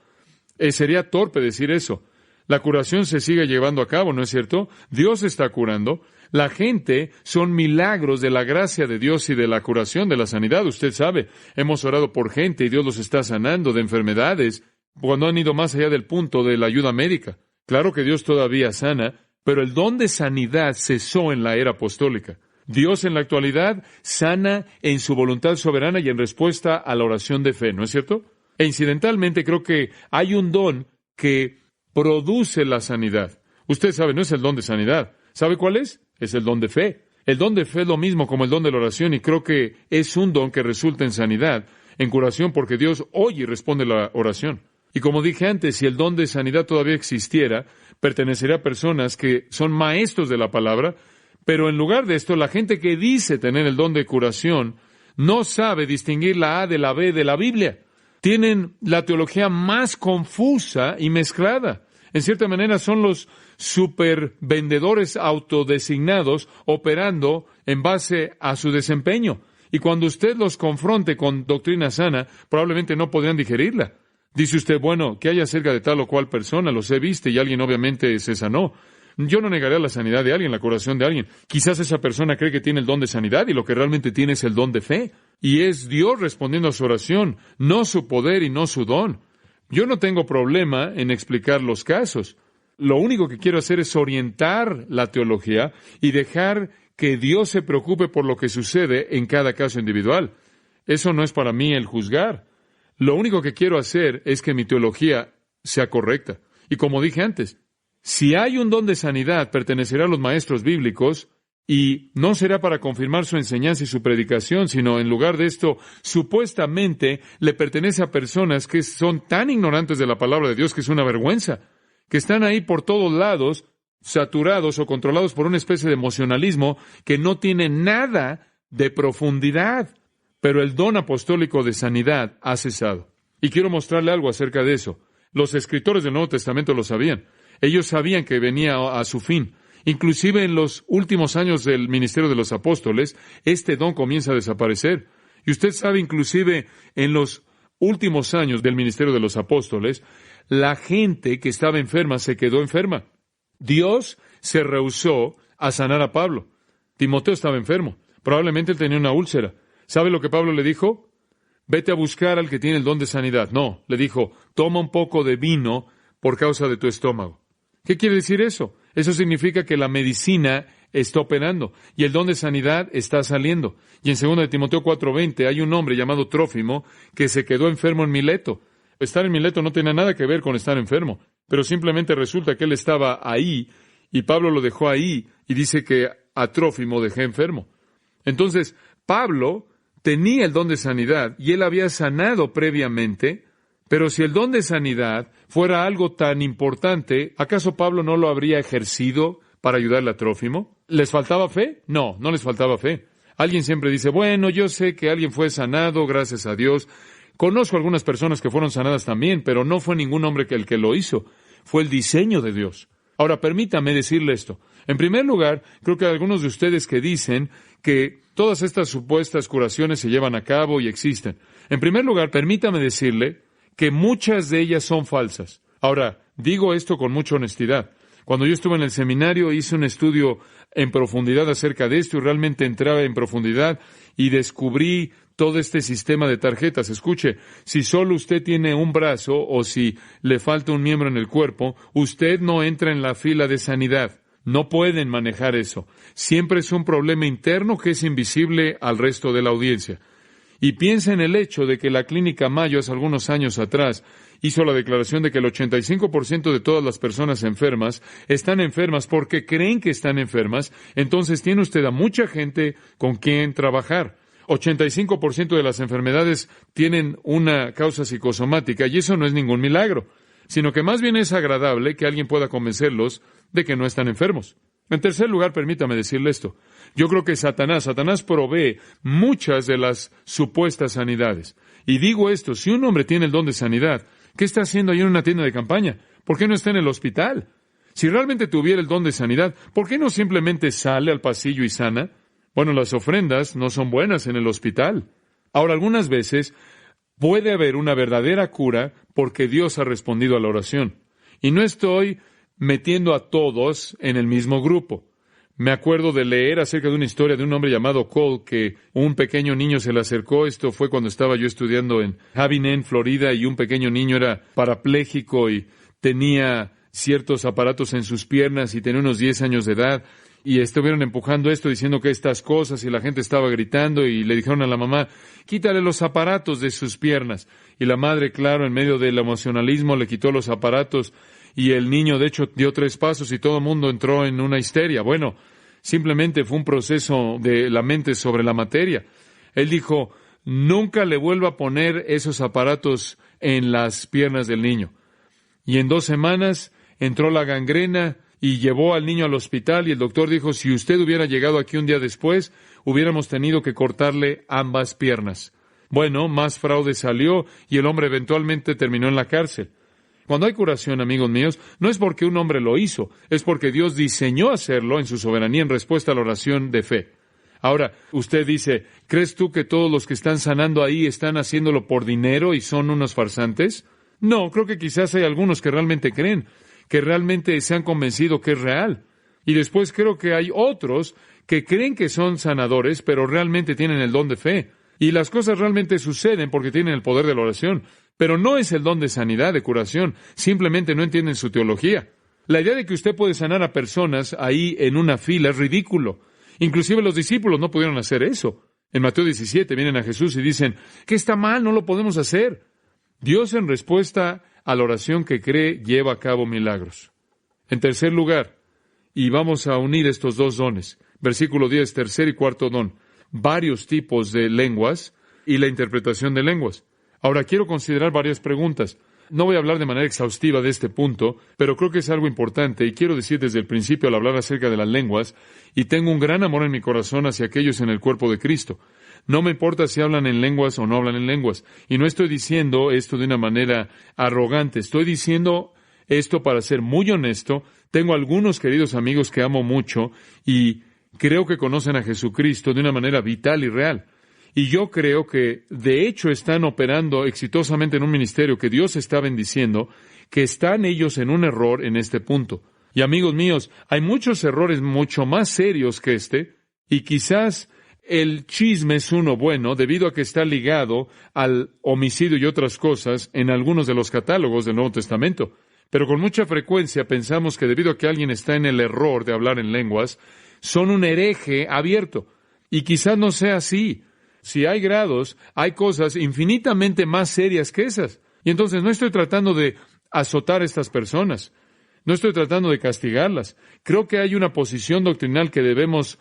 Sería torpe decir eso. La curación se sigue llevando a cabo, ¿no es cierto? Dios está curando. La gente son milagros de la gracia de Dios y de la curación, de la sanidad. Usted sabe, hemos orado por gente y Dios los está sanando de enfermedades cuando han ido más allá del punto de la ayuda médica. Claro que Dios todavía sana, pero el don de sanidad cesó en la era apostólica. Dios en la actualidad sana en su voluntad soberana y en respuesta a la oración de fe, ¿no es cierto? E incidentalmente creo que hay un don que produce la sanidad. Usted sabe, no es el don de sanidad. ¿Sabe cuál es? Es el don de fe. El don de fe es lo mismo como el don de la oración y creo que es un don que resulta en sanidad, en curación, porque Dios oye y responde la oración. Y como dije antes, si el don de sanidad todavía existiera, pertenecería a personas que son maestros de la palabra, pero en lugar de esto, la gente que dice tener el don de curación no sabe distinguir la A de la B de la Biblia. Tienen la teología más confusa y mezclada. En cierta manera son los supervendedores autodesignados operando en base a su desempeño. Y cuando usted los confronte con doctrina sana, probablemente no podrían digerirla. Dice usted, bueno, ¿qué hay acerca de tal o cual persona? Los he visto y alguien obviamente se sanó. Yo no negaré la sanidad de alguien, la curación de alguien. Quizás esa persona cree que tiene el don de sanidad y lo que realmente tiene es el don de fe. Y es Dios respondiendo a su oración, no su poder y no su don. Yo no tengo problema en explicar los casos. Lo único que quiero hacer es orientar la teología y dejar que Dios se preocupe por lo que sucede en cada caso individual. Eso no es para mí el juzgar. Lo único que quiero hacer es que mi teología sea correcta. Y como dije antes, si hay un don de sanidad, pertenecerá a los maestros bíblicos y no será para confirmar su enseñanza y su predicación, sino en lugar de esto, supuestamente le pertenece a personas que son tan ignorantes de la palabra de Dios que es una vergüenza, que están ahí por todos lados, saturados o controlados por una especie de emocionalismo que no tiene nada de profundidad. Pero el don apostólico de sanidad ha cesado. Y quiero mostrarle algo acerca de eso. Los escritores del Nuevo Testamento lo sabían. Ellos sabían que venía a su fin. Inclusive en los últimos años del ministerio de los apóstoles, este don comienza a desaparecer. Y usted sabe, inclusive en los últimos años del ministerio de los apóstoles, la gente que estaba enferma se quedó enferma. Dios se rehusó a sanar a Pablo. Timoteo estaba enfermo. Probablemente él tenía una úlcera. ¿Sabe lo que Pablo le dijo? Vete a buscar al que tiene el don de sanidad. No, le dijo, toma un poco de vino por causa de tu estómago. ¿Qué quiere decir eso? Eso significa que la medicina está operando y el don de sanidad está saliendo. Y en 2 de Timoteo 4:20 hay un hombre llamado Trófimo que se quedó enfermo en Mileto. Estar en Mileto no tiene nada que ver con estar enfermo, pero simplemente resulta que él estaba ahí y Pablo lo dejó ahí y dice que a Trófimo dejé enfermo. Entonces, Pablo tenía el don de sanidad y él había sanado previamente, pero si el don de sanidad fuera algo tan importante, ¿acaso Pablo no lo habría ejercido para ayudarle a Trófimo? ¿Les faltaba fe? No, no les faltaba fe. Alguien siempre dice, bueno, yo sé que alguien fue sanado, gracias a Dios. Conozco algunas personas que fueron sanadas también, pero no fue ningún hombre el que lo hizo. Fue el diseño de Dios. Ahora, permítame decirle esto. En primer lugar, creo que hay algunos de ustedes que dicen que todas estas supuestas curaciones se llevan a cabo y existen. En primer lugar, permítame decirle que muchas de ellas son falsas. Ahora, digo esto con mucha honestidad. Cuando yo estuve en el seminario, hice un estudio en profundidad acerca de esto y realmente entraba en profundidad y descubrí todo este sistema de tarjetas. Escuche, si solo usted tiene un brazo o si le falta un miembro en el cuerpo, usted no entra en la fila de sanidad. No pueden manejar eso. Siempre es un problema interno que es invisible al resto de la audiencia. Y piensa en el hecho de que la Clínica Mayo hace algunos años atrás hizo la declaración de que el 85% de todas las personas enfermas están enfermas porque creen que están enfermas. Entonces tiene usted a mucha gente con quien trabajar. 85% de las enfermedades tienen una causa psicosomática y eso no es ningún milagro, sino que más bien es agradable que alguien pueda convencerlos de que no están enfermos. En tercer lugar, permítame decirle esto. Yo creo que Satanás provee muchas de las supuestas sanidades. Y digo esto, si un hombre tiene el don de sanidad, ¿qué está haciendo ahí en una tienda de campaña? ¿Por qué no está en el hospital? Si realmente tuviera el don de sanidad, ¿por qué no simplemente sale al pasillo y sana? Bueno, las ofrendas no son buenas en el hospital. Ahora, algunas veces puede haber una verdadera cura porque Dios ha respondido a la oración. Y no estoy metiendo a todos en el mismo grupo. Me acuerdo de leer acerca de una historia de un hombre llamado Cole, que un pequeño niño se le acercó. Esto fue cuando estaba yo estudiando en Havinen, Florida, y un pequeño niño era parapléjico y tenía ciertos aparatos en sus piernas y tenía unos 10 años de edad. Y estuvieron empujando esto, diciendo que estas cosas, y la gente estaba gritando, y le dijeron a la mamá, quítale los aparatos de sus piernas. Y la madre, claro, en medio del emocionalismo, le quitó los aparatos, y el niño, de hecho, dio 3 pasos, y todo el mundo entró en una histeria. Bueno, simplemente fue un proceso de la mente sobre la materia. Él dijo, nunca le vuelva a poner esos aparatos en las piernas del niño. Y en 2 semanas entró la gangrena, y llevó al niño al hospital y el doctor dijo, si usted hubiera llegado aquí un día después, hubiéramos tenido que cortarle ambas piernas. Bueno, más fraude salió y el hombre eventualmente terminó en la cárcel. Cuando hay curación, amigos míos, no es porque un hombre lo hizo, es porque Dios diseñó hacerlo en su soberanía en respuesta a la oración de fe. Ahora, usted dice, ¿crees tú que todos los que están sanando ahí están haciéndolo por dinero y son unos farsantes? No, creo que quizás hay algunos que realmente creen, que realmente se han convencido que es real. Y después creo que hay otros que creen que son sanadores, pero realmente tienen el don de fe. Y las cosas realmente suceden porque tienen el poder de la oración. Pero no es el don de sanidad, de curación. Simplemente no entienden su teología. La idea de que usted puede sanar a personas ahí en una fila es ridículo. Inclusive los discípulos no pudieron hacer eso. En Mateo 17 vienen a Jesús y dicen, ¿qué está mal? No lo podemos hacer. Dios, en respuesta a la oración que cree, lleva a cabo milagros. En tercer lugar, y vamos a unir estos 2 dones, versículo 10, tercer y cuarto don, varios tipos de lenguas y la interpretación de lenguas. Ahora quiero considerar varias preguntas. No voy a hablar de manera exhaustiva de este punto, pero creo que es algo importante y quiero decir desde el principio al hablar acerca de las lenguas, y tengo un gran amor en mi corazón hacia aquellos en el cuerpo de Cristo. No me importa si hablan en lenguas o no hablan en lenguas. Y no estoy diciendo esto de una manera arrogante. Estoy diciendo esto para ser muy honesto. Tengo algunos queridos amigos que amo mucho y creo que conocen a Jesucristo de una manera vital y real. Y yo creo que, de hecho, están operando exitosamente en un ministerio que Dios está bendiciendo, que están ellos en un error en este punto. Y amigos míos, hay muchos errores mucho más serios que este, y quizás el chisme es uno bueno debido a que está ligado al homicidio y otras cosas en algunos de los catálogos del Nuevo Testamento. Pero con mucha frecuencia pensamos que debido a que alguien está en el error de hablar en lenguas, son un hereje abierto. Y quizás no sea así. Si hay grados, hay cosas infinitamente más serias que esas. Y entonces no estoy tratando de azotar a estas personas. No estoy tratando de castigarlas. Creo que hay una posición doctrinal que debemos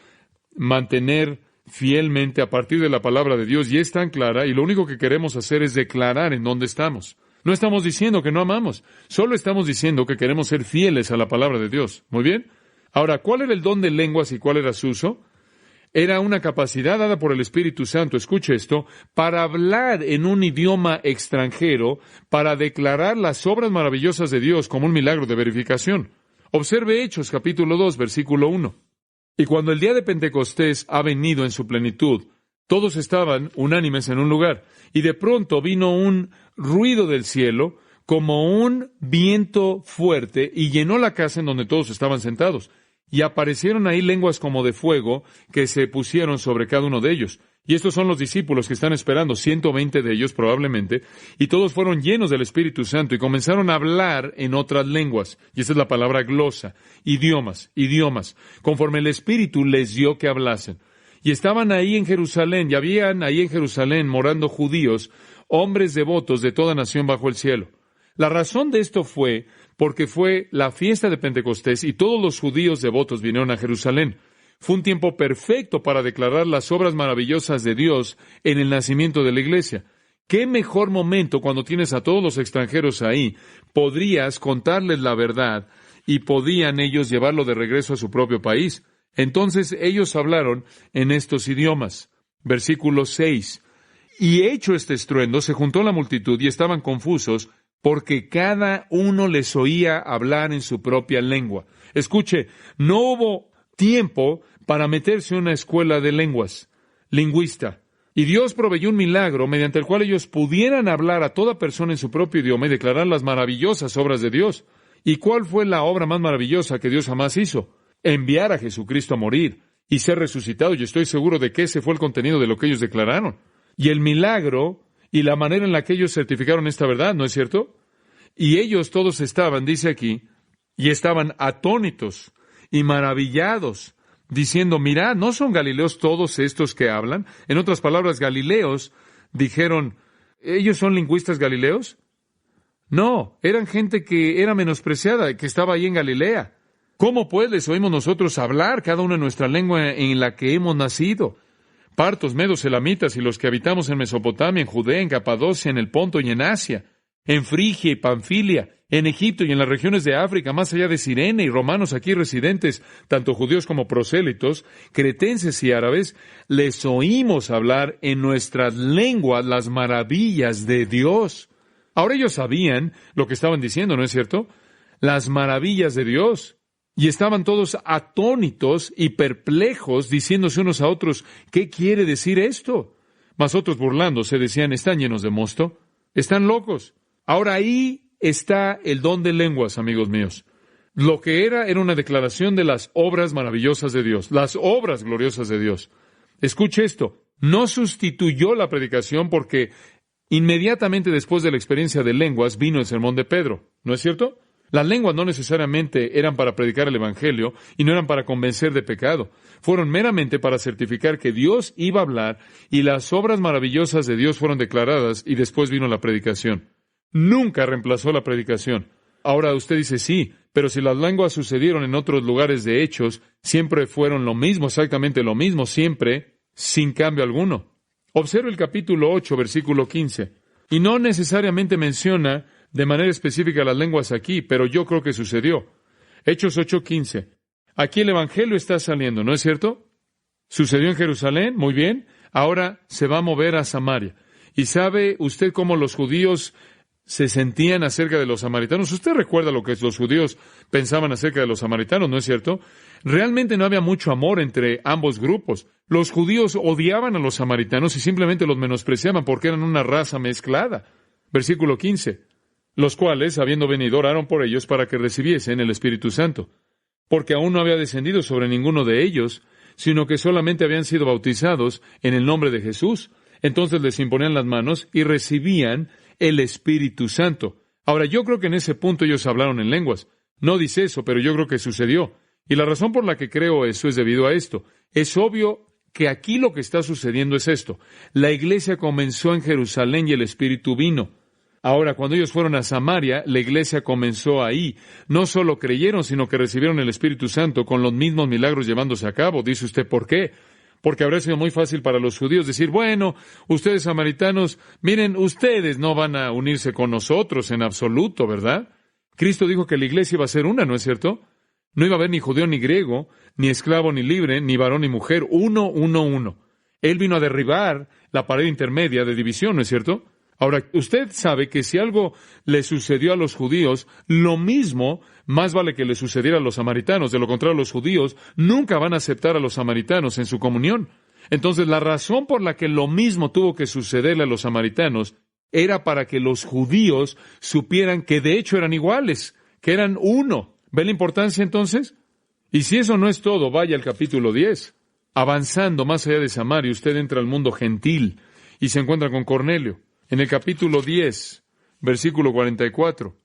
mantener fielmente a partir de la palabra de Dios, y es tan clara, y lo único que queremos hacer es declarar en dónde estamos. No estamos diciendo que no amamos, solo estamos diciendo que queremos ser fieles a la palabra de Dios. ¿Muy bien? Ahora, ¿cuál era el don de lenguas y cuál era su uso? Era una capacidad dada por el Espíritu Santo, escuche esto, para hablar en un idioma extranjero, para declarar las obras maravillosas de Dios como un milagro de verificación. Observe Hechos capítulo 2, versículo 1. Y cuando el día de Pentecostés ha venido en su plenitud, todos estaban unánimes en un lugar, y de pronto vino un ruido del cielo, como un viento fuerte, y llenó la casa en donde todos estaban sentados. Y aparecieron ahí lenguas como de fuego que se pusieron sobre cada uno de ellos. Y estos son los discípulos que están esperando, 120 de ellos probablemente, y todos fueron llenos del Espíritu Santo y comenzaron a hablar en otras lenguas. Y esa es la palabra glosa, idiomas, conforme el Espíritu les dio que hablasen. Y estaban ahí en Jerusalén, y habían ahí en Jerusalén morando judíos, hombres devotos de toda nación bajo el cielo. La razón de esto fue porque fue la fiesta de Pentecostés y todos los judíos devotos vinieron a Jerusalén. Fue un tiempo perfecto para declarar las obras maravillosas de Dios en el nacimiento de la iglesia. ¿Qué mejor momento cuando tienes a todos los extranjeros ahí? Podrías contarles la verdad y podían ellos llevarlo de regreso a su propio país. Entonces ellos hablaron en estos idiomas. Versículo 6. Y hecho este estruendo, se juntó la multitud y estaban confusos, porque cada uno les oía hablar en su propia lengua. Escuche, no hubo tiempo para meterse en una escuela de lenguas, lingüista. Y Dios proveyó un milagro mediante el cual ellos pudieran hablar a toda persona en su propio idioma y declarar las maravillosas obras de Dios. ¿Y cuál fue la obra más maravillosa que Dios jamás hizo? Enviar a Jesucristo a morir y ser resucitado. Yo estoy seguro de que ese fue el contenido de lo que ellos declararon. Y el milagro y la manera en la que ellos certificaron esta verdad, ¿no es cierto? Y ellos todos estaban, dice aquí, y estaban atónitos y maravillados, diciendo, mirad, ¿no son galileos todos estos que hablan? En otras palabras, galileos dijeron, ¿ellos son lingüistas galileos? No, eran gente que era menospreciada, que estaba ahí en Galilea. ¿Cómo pues les oímos nosotros hablar, cada uno en nuestra lengua en la que hemos nacido? Partos, medos, elamitas y los que habitamos en Mesopotamia, en Judea, en Capadocia, en el Ponto y en Asia, en Frigia y Panfilia, en Egipto y en las regiones de África, más allá de Cirene, y romanos aquí residentes, tanto judíos como prosélitos, cretenses y árabes, les oímos hablar en nuestras lenguas las maravillas de Dios. Ahora ellos sabían lo que estaban diciendo, ¿no es cierto? Las maravillas de Dios. Y estaban todos atónitos y perplejos, diciéndose unos a otros, ¿qué quiere decir esto? Mas otros burlándose decían, están llenos de mosto, están locos. Ahora ahí está el don de lenguas, amigos míos. Lo que era una declaración de las obras maravillosas de Dios, las obras gloriosas de Dios. Escuche esto, no sustituyó la predicación porque inmediatamente después de la experiencia de lenguas vino el sermón de Pedro, ¿no es cierto? Las lenguas no necesariamente eran para predicar el Evangelio y no eran para convencer de pecado. Fueron meramente para certificar que Dios iba a hablar y las obras maravillosas de Dios fueron declaradas y después vino la predicación. Nunca reemplazó la predicación. Ahora usted dice sí, pero si las lenguas sucedieron en otros lugares de hechos, siempre fueron lo mismo, exactamente lo mismo, siempre, sin cambio alguno. Observe el capítulo 8, versículo 15. Y no necesariamente menciona de manera específica las lenguas aquí, pero yo creo que sucedió. Hechos 8:15. Aquí el Evangelio está saliendo, ¿no es cierto? Sucedió en Jerusalén, muy bien. Ahora se va a mover a Samaria. ¿Y sabe usted cómo los judíos se sentían acerca de los samaritanos? Usted recuerda lo que los judíos pensaban acerca de los samaritanos, ¿no es cierto? Realmente no había mucho amor entre ambos grupos. Los judíos odiaban a los samaritanos y simplemente los menospreciaban porque eran una raza mezclada. Versículo 15. Los cuales, habiendo venido, oraron por ellos para que recibiesen el Espíritu Santo, porque aún no había descendido sobre ninguno de ellos, sino que solamente habían sido bautizados en el nombre de Jesús. Entonces les imponían las manos y recibían el Espíritu Santo. Ahora, yo creo que en ese punto ellos hablaron en lenguas. No dice eso, pero yo creo que sucedió. Y la razón por la que creo eso es debido a esto. Es obvio que aquí lo que está sucediendo es esto. La iglesia comenzó en Jerusalén y el Espíritu vino. Ahora, cuando ellos fueron a Samaria, la iglesia comenzó ahí. No solo creyeron, sino que recibieron el Espíritu Santo con los mismos milagros llevándose a cabo. Dice usted, ¿por qué? Porque habría sido muy fácil para los judíos decir, bueno, ustedes samaritanos, miren, ustedes no van a unirse con nosotros en absoluto, ¿verdad? Cristo dijo que la iglesia iba a ser una, ¿no es cierto? No iba a haber ni judío ni griego, ni esclavo ni libre, ni varón ni mujer, uno. Él vino a derribar la pared intermedia de división, ¿no es cierto? Ahora, usted sabe que si algo le sucedió a los judíos, lo mismo más vale que le sucediera a los samaritanos. De lo contrario, los judíos nunca van a aceptar a los samaritanos en su comunión. Entonces, la razón por la que lo mismo tuvo que sucederle a los samaritanos era para que los judíos supieran que de hecho eran iguales, que eran uno. ¿Ve la importancia entonces? Y si eso no es todo, vaya al capítulo 10. Avanzando más allá de Samaria, usted entra al mundo gentil y se encuentra con Cornelio. En el capítulo 10, versículo 44.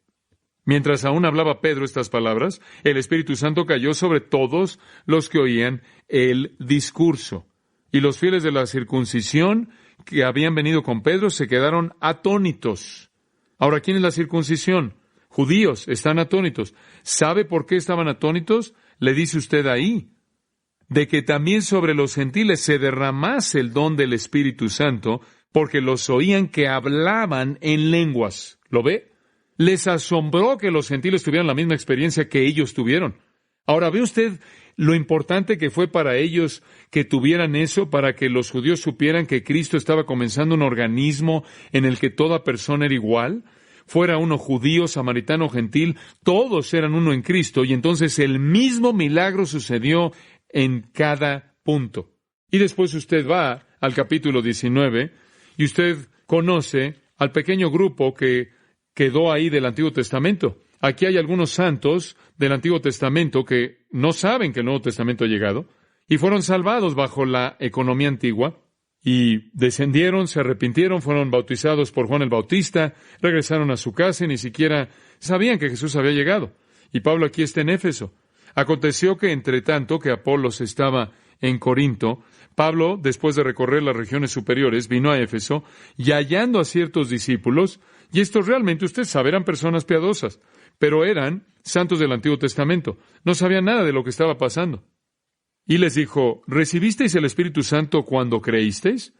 Mientras aún hablaba Pedro estas palabras, el Espíritu Santo cayó sobre todos los que oían el discurso. Y los fieles de la circuncisión que habían venido con Pedro se quedaron atónitos. Ahora, ¿quién es la circuncisión? Judíos están atónitos. ¿Sabe por qué estaban atónitos? Le dice usted ahí, de que también sobre los gentiles se derramase el don del Espíritu Santo, porque los oían que hablaban en lenguas. ¿Lo ve? Les asombró que los gentiles tuvieran la misma experiencia que ellos tuvieron. Ahora, ¿ve usted lo importante que fue para ellos que tuvieran eso, para que los judíos supieran que Cristo estaba comenzando un organismo en el que toda persona era igual? Fuera uno judío, samaritano, gentil, todos eran uno en Cristo, y entonces el mismo milagro sucedió en cada punto. Y después usted va al capítulo 19, y usted conoce al pequeño grupo que quedó ahí del Antiguo Testamento. Aquí hay algunos santos del Antiguo Testamento que no saben que el Nuevo Testamento ha llegado, y fueron salvados bajo la economía antigua, y descendieron, se arrepintieron, fueron bautizados por Juan el Bautista, regresaron a su casa y ni siquiera sabían que Jesús había llegado. Y Pablo aquí está en Éfeso. Aconteció que entre tanto que Apolos estaba en Corinto, Pablo, después de recorrer las regiones superiores, vino a Éfeso y hallando a ciertos discípulos, y estos realmente, usted sabe, eran personas piadosas, pero eran santos del Antiguo Testamento. No sabían nada de lo que estaba pasando. Y les dijo, ¿recibisteis el Espíritu Santo cuando creísteis?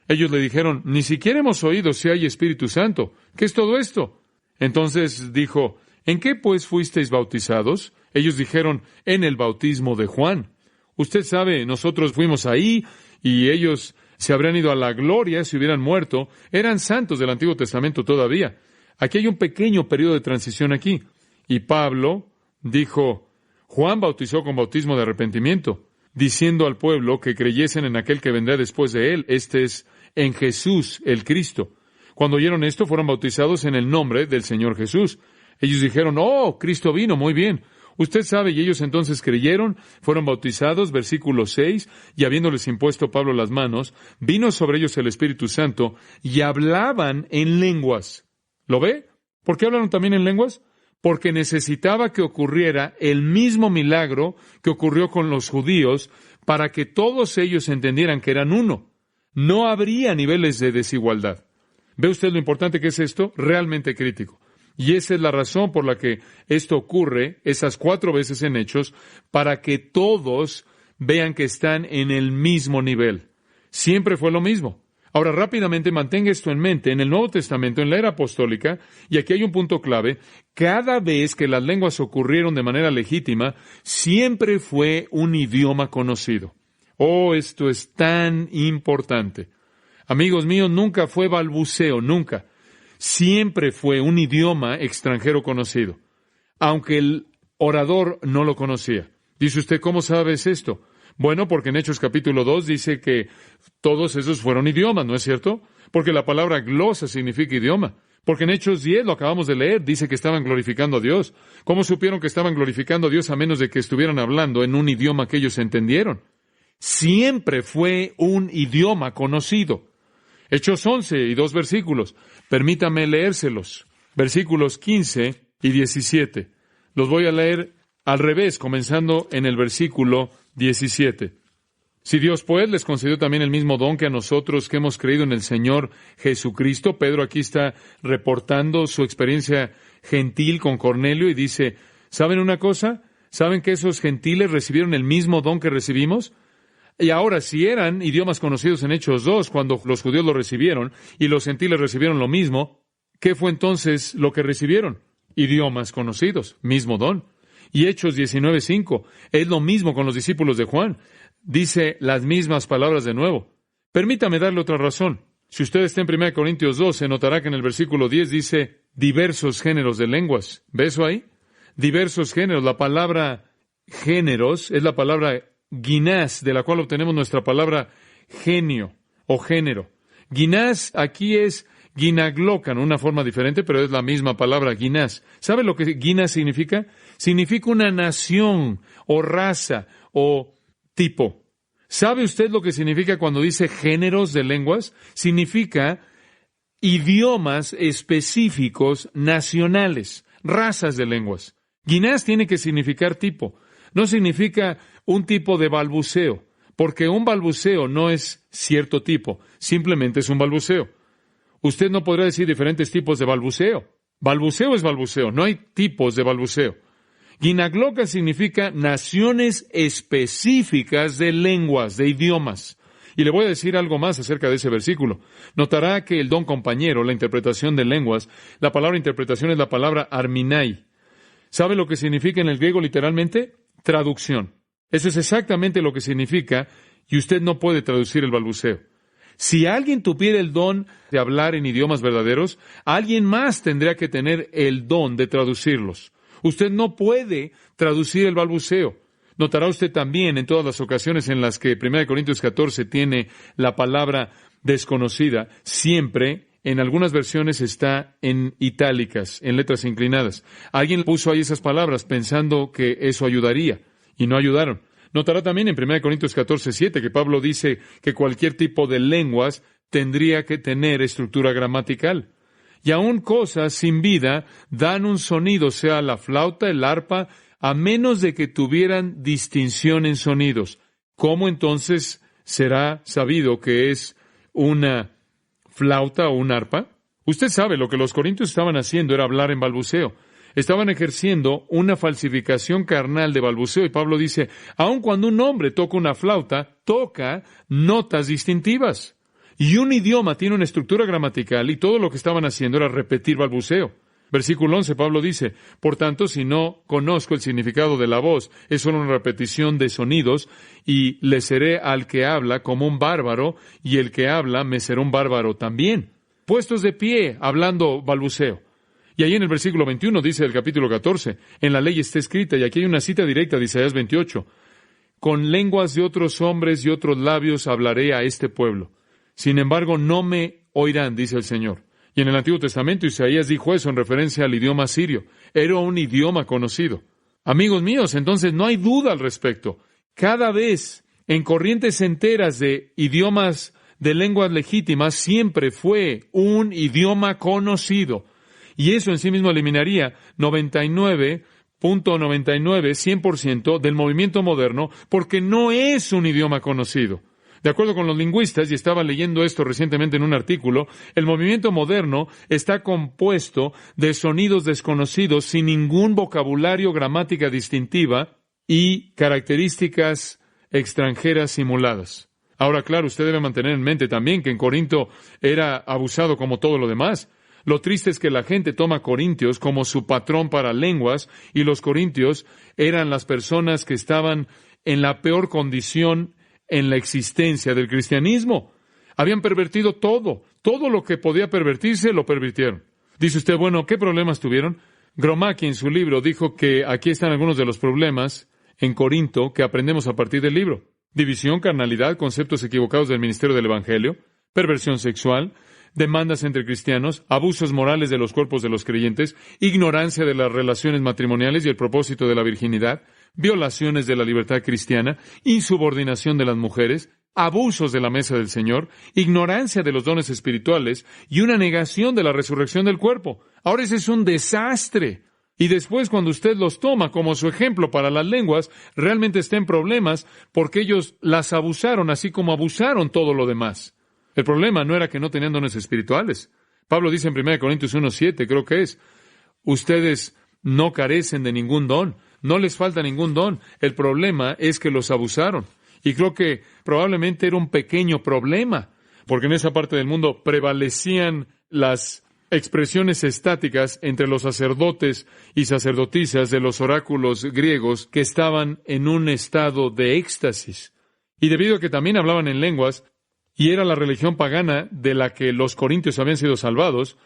Ellos le dijeron, ni siquiera hemos oído si hay Espíritu Santo. ¿Qué es todo esto? Entonces dijo, ¿en qué pues fuisteis bautizados? Ellos dijeron, en el bautismo de Juan. Usted sabe, nosotros fuimos ahí y ellos se habrían ido a la gloria si hubieran muerto. Eran santos del Antiguo Testamento todavía. Aquí hay un pequeño periodo de transición aquí. Y Pablo dijo, Juan bautizó con bautismo de arrepentimiento, diciendo al pueblo que creyesen en aquel que vendrá después de él, este es, en Jesús, el Cristo. Cuando oyeron esto, fueron bautizados en el nombre del Señor Jesús. Ellos dijeron, oh, Cristo vino, muy bien. Usted sabe, y ellos entonces creyeron, fueron bautizados, versículo 6, y habiéndoles impuesto Pablo las manos, vino sobre ellos el Espíritu Santo, y hablaban en lenguas. ¿Lo ve? ¿Por qué hablaron también en lenguas? Porque necesitaba que ocurriera el mismo milagro que ocurrió con los judíos para que todos ellos entendieran que eran uno. No habría niveles de desigualdad. ¿Ve usted lo importante que es esto? Realmente crítico. Y esa es la razón por la que esto ocurre esas 4 veces en Hechos, para que todos vean que están en el mismo nivel. Siempre fue lo mismo. Ahora, rápidamente mantenga esto en mente. En el Nuevo Testamento, en la era apostólica, y aquí hay un punto clave, cada vez que las lenguas ocurrieron de manera legítima, siempre fue un idioma conocido. Oh, esto es tan importante. Amigos míos, nunca fue balbuceo, nunca. Siempre fue un idioma extranjero conocido, aunque el orador no lo conocía. Dice usted, ¿cómo sabes esto? Bueno, porque en Hechos capítulo 2 dice que todos esos fueron idiomas, ¿no es cierto? Porque la palabra glosa significa idioma. Porque en Hechos 10, lo acabamos de leer, dice que estaban glorificando a Dios. ¿Cómo supieron que estaban glorificando a Dios a menos de que estuvieran hablando en un idioma que ellos entendieron? Siempre fue un idioma conocido. Hechos 11 y 2 versículos. Permítame leérselos. Versículos 15 y 17. Los voy a leer al revés, comenzando en el versículo 17. Si Dios, pues, les concedió también el mismo don que a nosotros que hemos creído en el Señor Jesucristo. Pedro aquí está reportando su experiencia gentil con Cornelio y dice, ¿saben una cosa? ¿Saben que esos gentiles recibieron el mismo don que recibimos? Y ahora, si eran idiomas conocidos en Hechos 2, cuando los judíos lo recibieron y los gentiles recibieron lo mismo, ¿qué fue entonces lo que recibieron? Idiomas conocidos, mismo don. Y Hechos 19:5, es lo mismo con los discípulos de Juan. Dice las mismas palabras de nuevo. Permítame darle otra razón. Si usted está en 1 Corintios 12, notará que en el versículo 10 dice diversos géneros de lenguas. ¿Ve eso ahí? Diversos géneros. La palabra géneros es la palabra ginás, de la cual obtenemos nuestra palabra genio o género. Ginás aquí es ginaglocan, una forma diferente, pero es la misma palabra ginás. ¿Sabe lo que ginás significa? Significa una nación o raza o tipo. ¿Sabe usted lo que significa cuando dice géneros de lenguas? Significa idiomas específicos nacionales, razas de lenguas. Ginás tiene que significar tipo. No significa un tipo de balbuceo, porque un balbuceo no es cierto tipo, simplemente es un balbuceo. Usted no podrá decir diferentes tipos de balbuceo. Balbuceo es balbuceo, no hay tipos de balbuceo. Ginagloca significa naciones específicas de lenguas, de idiomas. Y le voy a decir algo más acerca de ese versículo. Notará que el don compañero, la interpretación de lenguas, la palabra interpretación es la palabra arminai. ¿Sabe lo que significa en el griego literalmente? Traducción. Eso es exactamente lo que significa, y usted no puede traducir el balbuceo. Si alguien tuviera el don de hablar en idiomas verdaderos, alguien más tendría que tener el don de traducirlos. Usted no puede traducir el balbuceo. Notará usted también en todas las ocasiones en las que 1 Corintios 14 tiene la palabra desconocida, siempre en algunas versiones está en itálicas, en letras inclinadas. Alguien puso ahí esas palabras pensando que eso ayudaría, y no ayudaron. Notará también en 1 Corintios 14:7 que Pablo dice que cualquier tipo de lenguas tendría que tener estructura gramatical. Y aún cosas sin vida dan un sonido, sea la flauta, el arpa, a menos de que tuvieran distinción en sonidos. ¿Cómo entonces será sabido que es una flauta o un arpa? Usted sabe, lo que los corintios estaban haciendo era hablar en balbuceo. Estaban ejerciendo una falsificación carnal de balbuceo. Y Pablo dice, aun cuando un hombre toca una flauta, toca notas distintivas. Y un idioma tiene una estructura gramatical y todo lo que estaban haciendo era repetir balbuceo. Versículo 11, Pablo dice, por tanto, si no conozco el significado de la voz, es solo una repetición de sonidos, y le seré al que habla como un bárbaro, y el que habla me será un bárbaro también. Puestos de pie, hablando balbuceo. Y ahí en el versículo 21 dice el capítulo 14, en la ley está escrita, y aquí hay una cita directa de Isaías 28, con lenguas de otros hombres y otros labios hablaré a este pueblo. Sin embargo, no me oirán, dice el Señor. Y en el Antiguo Testamento Isaías dijo eso en referencia al idioma sirio. Era un idioma conocido. Amigos míos, entonces no hay duda al respecto. Cada vez en corrientes enteras de idiomas de lenguas legítimas siempre fue un idioma conocido. Y eso en sí mismo eliminaría 99.99, 100% del movimiento moderno, porque no es un idioma conocido. De acuerdo con los lingüistas, y estaba leyendo esto recientemente en un artículo, el movimiento moderno está compuesto de sonidos desconocidos sin ningún vocabulario, gramática distintiva y características extranjeras simuladas. Ahora, claro, usted debe mantener en mente también que en Corinto era abusado como todo lo demás. Lo triste es que la gente toma corintios como su patrón para lenguas, y los corintios eran las personas que estaban en la peor condición en la existencia del cristianismo. Habían pervertido todo lo que podía pervertirse, lo pervirtieron. Dice usted, bueno, ¿qué problemas tuvieron? Gromacki en su libro dijo que aquí están algunos de los problemas en Corinto que aprendemos a partir del libro. División, carnalidad, conceptos equivocados del ministerio del Evangelio, perversión sexual, demandas entre cristianos, abusos morales de los cuerpos de los creyentes, ignorancia de las relaciones matrimoniales y el propósito de la virginidad, violaciones de la libertad cristiana, insubordinación de las mujeres, abusos de la mesa del Señor, ignorancia de los dones espirituales y una negación de la resurrección del cuerpo. Ahora ese es un desastre. Y después, cuando usted los toma como su ejemplo para las lenguas, realmente está en problemas porque ellos las abusaron, así como abusaron todo lo demás. El problema no era que no tenían dones espirituales. Pablo dice en 1 Corintios 1:7, creo que es, ustedes no carecen de ningún don, no les falta ningún don. El problema es que los abusaron. Y creo que probablemente era un pequeño problema, porque en esa parte del mundo prevalecían las expresiones estáticas entre los sacerdotes y sacerdotisas de los oráculos griegos que estaban en un estado de éxtasis. Y debido a que también hablaban en lenguas, y era la religión pagana de la que los corintios habían sido salvados,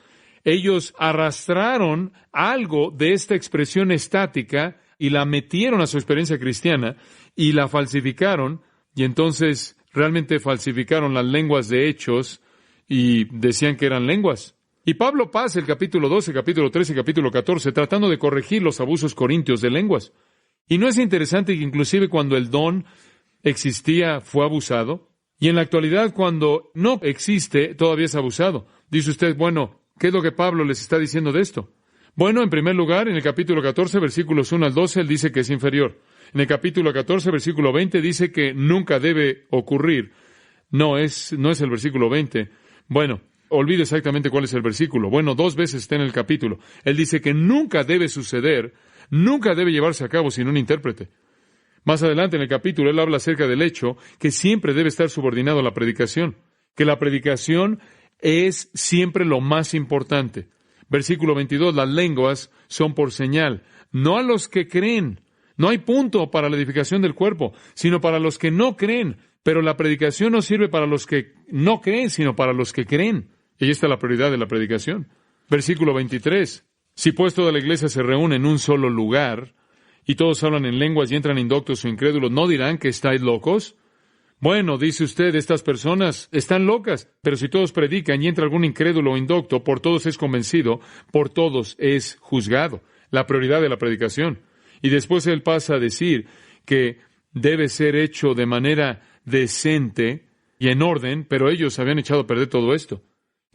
ellos arrastraron algo de esta expresión estática y la metieron a su experiencia cristiana y la falsificaron, y entonces realmente falsificaron las lenguas de Hechos y decían que eran lenguas. Y Pablo pasa el capítulo 12, capítulo 13 y capítulo 14 tratando de corregir los abusos corintios de lenguas. Y no es interesante que inclusive cuando el don existía fue abusado, y en la actualidad cuando no existe todavía es abusado. Dice usted, bueno, ¿qué es lo que Pablo les está diciendo de esto? Bueno, en primer lugar, en el capítulo 14, versículos 1 al 12, él dice que es inferior. En el capítulo 14, versículo 20, dice que nunca debe ocurrir. No es el versículo 20. Bueno, olvido exactamente cuál es el versículo. Bueno, 2 veces está en el capítulo. Él dice que nunca debe suceder, nunca debe llevarse a cabo sin un intérprete. Más adelante en el capítulo, él habla acerca del hecho que siempre debe estar subordinado a la predicación, que la predicación es siempre lo más importante. Versículo 22, las lenguas son por señal, no a los que creen. No hay punto para la edificación del cuerpo, sino para los que no creen. Pero la predicación no sirve para los que no creen, sino para los que creen. Y ahí está la prioridad de la predicación. Versículo 23, si pues toda la iglesia se reúne en un solo lugar, y todos hablan en lenguas y entran indoctos o incrédulos, ¿no dirán que estáis locos? Bueno, dice usted, estas personas están locas, pero si todos predican y entra algún incrédulo o indocto, por todos es convencido, por todos es juzgado. La prioridad de la predicación. Y después él pasa a decir que debe ser hecho de manera decente y en orden, pero ellos habían echado a perder todo esto.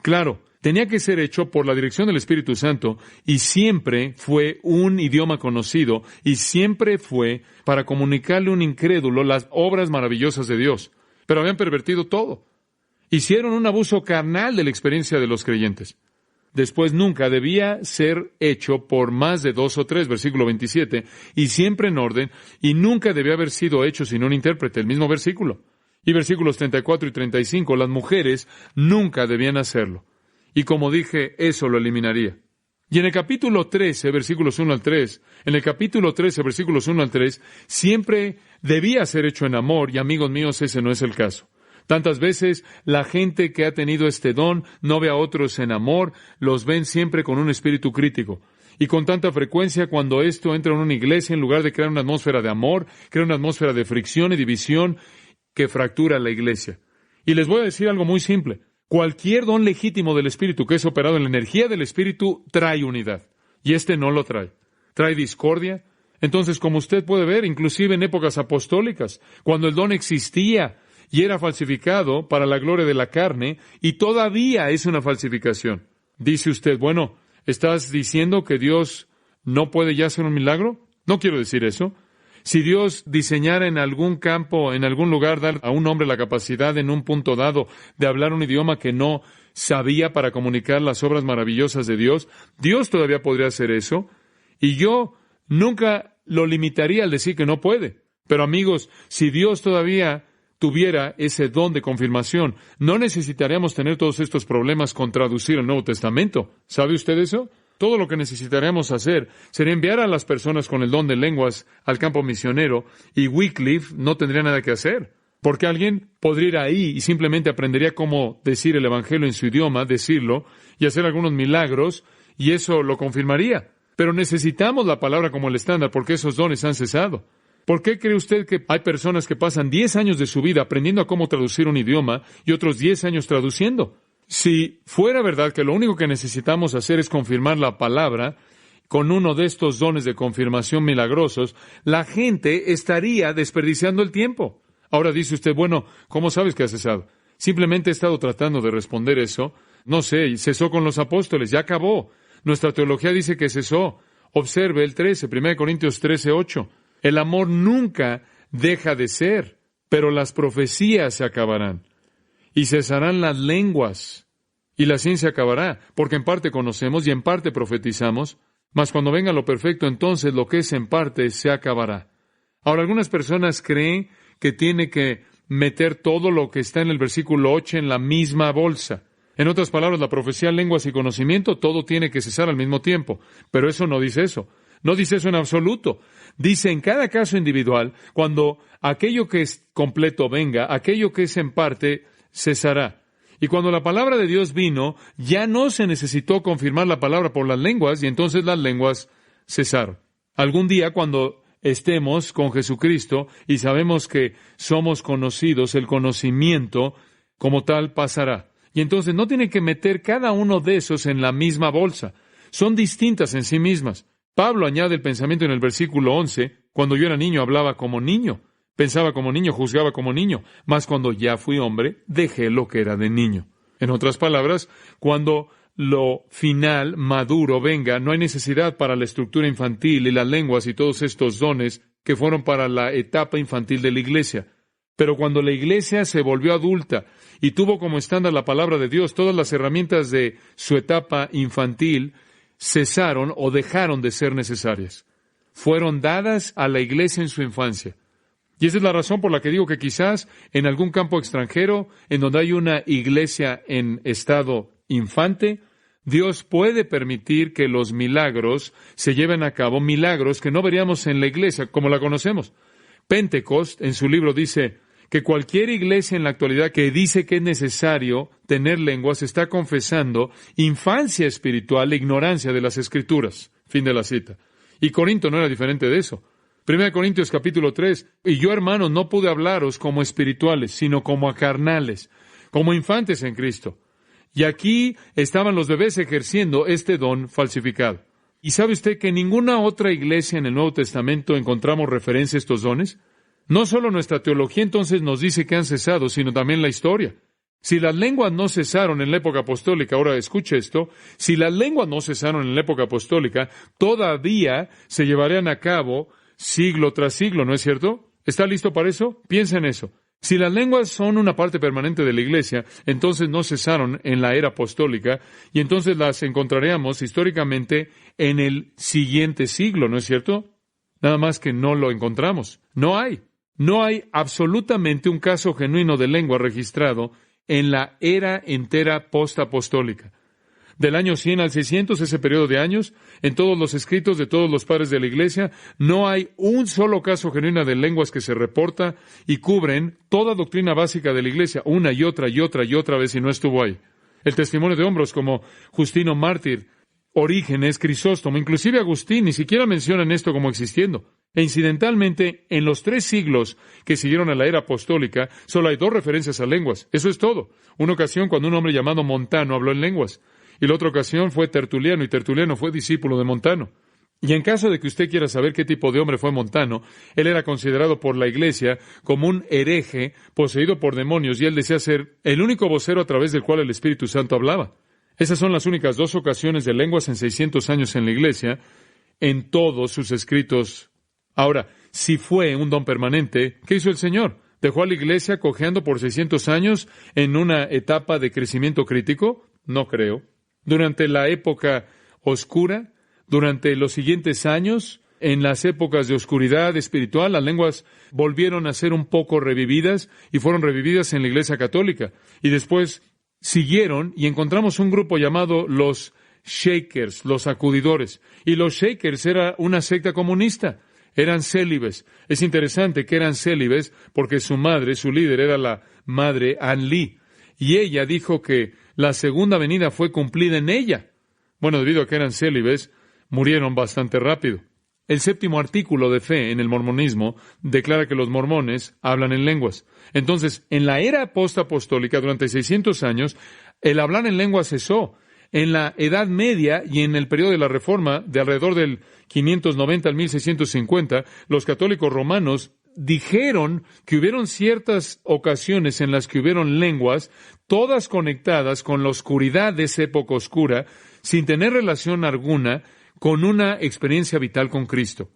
Claro, tenía que ser hecho por la dirección del Espíritu Santo y siempre fue un idioma conocido y siempre fue para comunicarle a un incrédulo las obras maravillosas de Dios. Pero habían pervertido todo. Hicieron un abuso carnal de la experiencia de los creyentes. Después nunca debía ser hecho por más de 2 o 3, versículo 27, y siempre en orden, y nunca debía haber sido hecho sin un intérprete, el mismo versículo. Y versículos 34 y 35, las mujeres nunca debían hacerlo. Y como dije, eso lo eliminaría. Y en el capítulo 13, versículos 1 al 3, en el capítulo 13, versículos 1 al 3, siempre debía ser hecho en amor, y amigos míos, ese no es el caso. Tantas veces la gente que ha tenido este don no ve a otros en amor, los ven siempre con un espíritu crítico. Y con tanta frecuencia cuando esto entra en una iglesia, en lugar de crear una atmósfera de amor, crea una atmósfera de fricción y división que fractura la iglesia. Y les voy a decir algo muy simple. Cualquier don legítimo del Espíritu que es operado en la energía del Espíritu trae unidad. Y este no lo trae. Trae discordia. Entonces, como usted puede ver, inclusive en épocas apostólicas, cuando el don existía y era falsificado para la gloria de la carne, y todavía es una falsificación. Dice usted, bueno, ¿estás diciendo que Dios no puede ya hacer un milagro? No quiero decir eso. Si Dios diseñara en algún campo, en algún lugar, dar a un hombre la capacidad en un punto dado de hablar un idioma que no sabía para comunicar las obras maravillosas de Dios, Dios todavía podría hacer eso, y yo nunca lo limitaría al decir que no puede. Pero amigos, si Dios todavía tuviera ese don de confirmación, no necesitaríamos tener todos estos problemas con traducir el Nuevo Testamento. ¿Sabe usted eso? Todo lo que necesitaríamos hacer sería enviar a las personas con el don de lenguas al campo misionero, y Wycliffe no tendría nada que hacer. Porque alguien podría ir ahí y simplemente aprendería cómo decir el Evangelio en su idioma, decirlo, y hacer algunos milagros, y eso lo confirmaría. Pero necesitamos la palabra como el estándar, porque esos dones han cesado. ¿Por qué cree usted que hay personas que pasan 10 años de su vida aprendiendo a cómo traducir un idioma y otros 10 años traduciendo? Si fuera verdad que lo único que necesitamos hacer es confirmar la palabra con uno de estos dones de confirmación milagrosos, la gente estaría desperdiciando el tiempo. Ahora dice usted, bueno, ¿cómo sabes que ha cesado? Simplemente he estado tratando de responder eso. No sé, cesó con los apóstoles, ya acabó. Nuestra teología dice que cesó. Observe el 13, 1 Corintios 13:8. El amor nunca deja de ser, pero las profecías se acabarán. Y cesarán las lenguas, y la ciencia acabará, porque en parte conocemos y en parte profetizamos, mas cuando venga lo perfecto, entonces lo que es en parte se acabará. Ahora, algunas personas creen que tiene que meter todo lo que está en el versículo 8 en la misma bolsa. En otras palabras, la profecía, lenguas y conocimiento, todo tiene que cesar al mismo tiempo. Pero eso no dice eso. No dice eso en absoluto. Dice en cada caso individual, cuando aquello que es completo venga, aquello que es en parte cesará. Y cuando la palabra de Dios vino, ya no se necesitó confirmar la palabra por las lenguas, y entonces las lenguas cesaron. Algún día, cuando estemos con Jesucristo y sabemos que somos conocidos, el conocimiento como tal pasará. Y entonces no tiene que meter cada uno de esos en la misma bolsa. Son distintas en sí mismas. Pablo añade el pensamiento en el versículo 11, cuando yo era niño hablaba como niño, pensaba como niño, juzgaba como niño, mas cuando ya fui hombre, dejé lo que era de niño. En otras palabras, cuando lo final, maduro, venga, no hay necesidad para la estructura infantil y las lenguas y todos estos dones que fueron para la etapa infantil de la iglesia. Pero cuando la iglesia se volvió adulta y tuvo como estándar la palabra de Dios, todas las herramientas de su etapa infantil cesaron o dejaron de ser necesarias. Fueron dadas a la iglesia en su infancia. Y esa es la razón por la que digo que quizás en algún campo extranjero, en donde hay una iglesia en estado infante, Dios puede permitir que los milagros se lleven a cabo, milagros que no veríamos en la iglesia como la conocemos. Pentecost, en su libro, dice que cualquier iglesia en la actualidad que dice que es necesario tener lenguas está confesando infancia espiritual e ignorancia de las Escrituras. Fin de la cita. Y Corinto no era diferente de eso. 1 Corintios capítulo 3, y yo, hermanos, no pude hablaros como espirituales, sino como a carnales, como infantes en Cristo. Y aquí estaban los bebés ejerciendo este don falsificado. ¿Y sabe usted que en ninguna otra iglesia en el Nuevo Testamento encontramos referencia a estos dones? No solo nuestra teología entonces nos dice que han cesado, sino también la historia. Si las lenguas no cesaron en la época apostólica, ahora escuche esto, si las lenguas no cesaron en la época apostólica, todavía se llevarían a cabo siglo tras siglo, ¿no es cierto? ¿Está listo para eso? Piensa en eso. Si las lenguas son una parte permanente de la iglesia, entonces no cesaron en la era apostólica, y entonces las encontraríamos históricamente en el siguiente siglo, ¿no es cierto? Nada más que no lo encontramos. No hay absolutamente un caso genuino de lengua registrado en la era entera postapostólica. Del año 100 al 600, ese periodo de años, en todos los escritos de todos los padres de la iglesia, no hay un solo caso genuino de lenguas que se reporta y cubren toda doctrina básica de la iglesia, una y otra y otra y otra vez, y no estuvo ahí. El testimonio de hombres como Justino Mártir, Orígenes, Crisóstomo, inclusive Agustín, ni siquiera mencionan esto como existiendo. E incidentalmente, en los 3 siglos que siguieron a la era apostólica, solo hay 2 referencias a lenguas. Eso es todo. Una ocasión cuando un hombre llamado Montano habló en lenguas. Y la otra ocasión fue Tertuliano, y Tertuliano fue discípulo de Montano. Y en caso de que usted quiera saber qué tipo de hombre fue Montano, él era considerado por la iglesia como un hereje poseído por demonios, y él decía ser el único vocero a través del cual el Espíritu Santo hablaba. Esas son las únicas 2 ocasiones de lenguas en 600 años en la iglesia, en todos sus escritos. Ahora, si fue un don permanente, ¿qué hizo el Señor? ¿Dejó a la iglesia cojeando por 600 años en una etapa de crecimiento crítico? No creo. Durante la época oscura, durante los siguientes años, en las épocas de oscuridad espiritual, las lenguas volvieron a ser un poco revividas y fueron revividas en la Iglesia Católica. Y después siguieron y encontramos un grupo llamado los Shakers, los sacudidores. Y los Shakers era una secta comunista. Eran célibes. Es interesante que eran célibes porque su madre, su líder, era la madre Ann Lee. Y ella dijo que la segunda venida fue cumplida en ella. Bueno, debido a que eran célibes, murieron bastante rápido. El 7º artículo de fe en el mormonismo declara que los mormones hablan en lenguas. Entonces, en la era postapostólica, durante 600 años, el hablar en lenguas cesó. En la Edad Media y en el periodo de la Reforma, de alrededor del 590 al 1650, los católicos romanos dijeron que hubieron ciertas ocasiones en las que hubieron lenguas, todas conectadas con la oscuridad de esa época oscura, sin tener relación alguna con una experiencia vital con Cristo.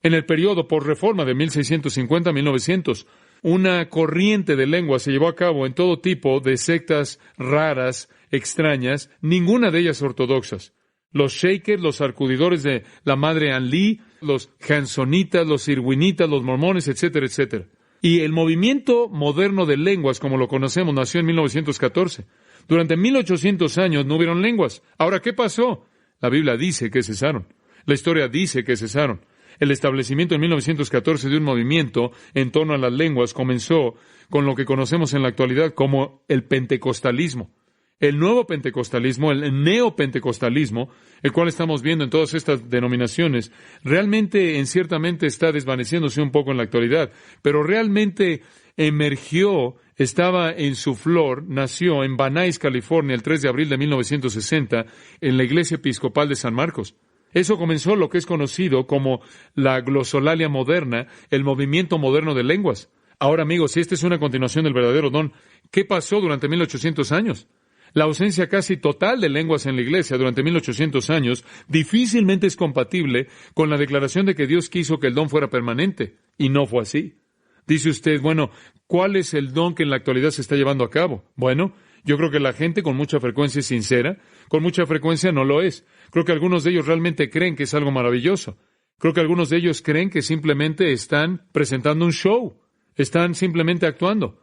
En el periodo posreforma de 1650 a 1900, una corriente de lenguas se llevó a cabo en todo tipo de sectas raras, extrañas, ninguna de ellas ortodoxas. Los Shakers, los sacudidores de la madre Ann Lee, los Jansonitas, los Irwinitas, los mormones, etcétera, etcétera. Y el movimiento moderno de lenguas, como lo conocemos, nació en 1914. Durante 1800 años no hubieron lenguas. Ahora, ¿qué pasó? La Biblia dice que cesaron. La historia dice que cesaron. El establecimiento en 1914 de un movimiento en torno a las lenguas comenzó con lo que conocemos en la actualidad como el pentecostalismo. El nuevo pentecostalismo, el neopentecostalismo, el cual estamos viendo en todas estas denominaciones, realmente, en cierta mente, está desvaneciéndose un poco en la actualidad, pero realmente emergió, estaba en su flor, nació en Van Nuys, California, el 3 de abril de 1960, en la Iglesia Episcopal de San Marcos. Eso comenzó lo que es conocido como la glosolalia moderna, el movimiento moderno de lenguas. Ahora, amigos, si esta es una continuación del verdadero don, ¿qué pasó durante 1800 años? La ausencia casi total de lenguas en la iglesia durante 1800 años difícilmente es compatible con la declaración de que Dios quiso que el don fuera permanente. Y no fue así. Dice usted, bueno, ¿cuál es el don que en la actualidad se está llevando a cabo? Bueno, yo creo que la gente con mucha frecuencia es sincera, con mucha frecuencia no lo es. Creo que algunos de ellos realmente creen que es algo maravilloso. Creo que algunos de ellos creen que simplemente están presentando un show, están simplemente actuando.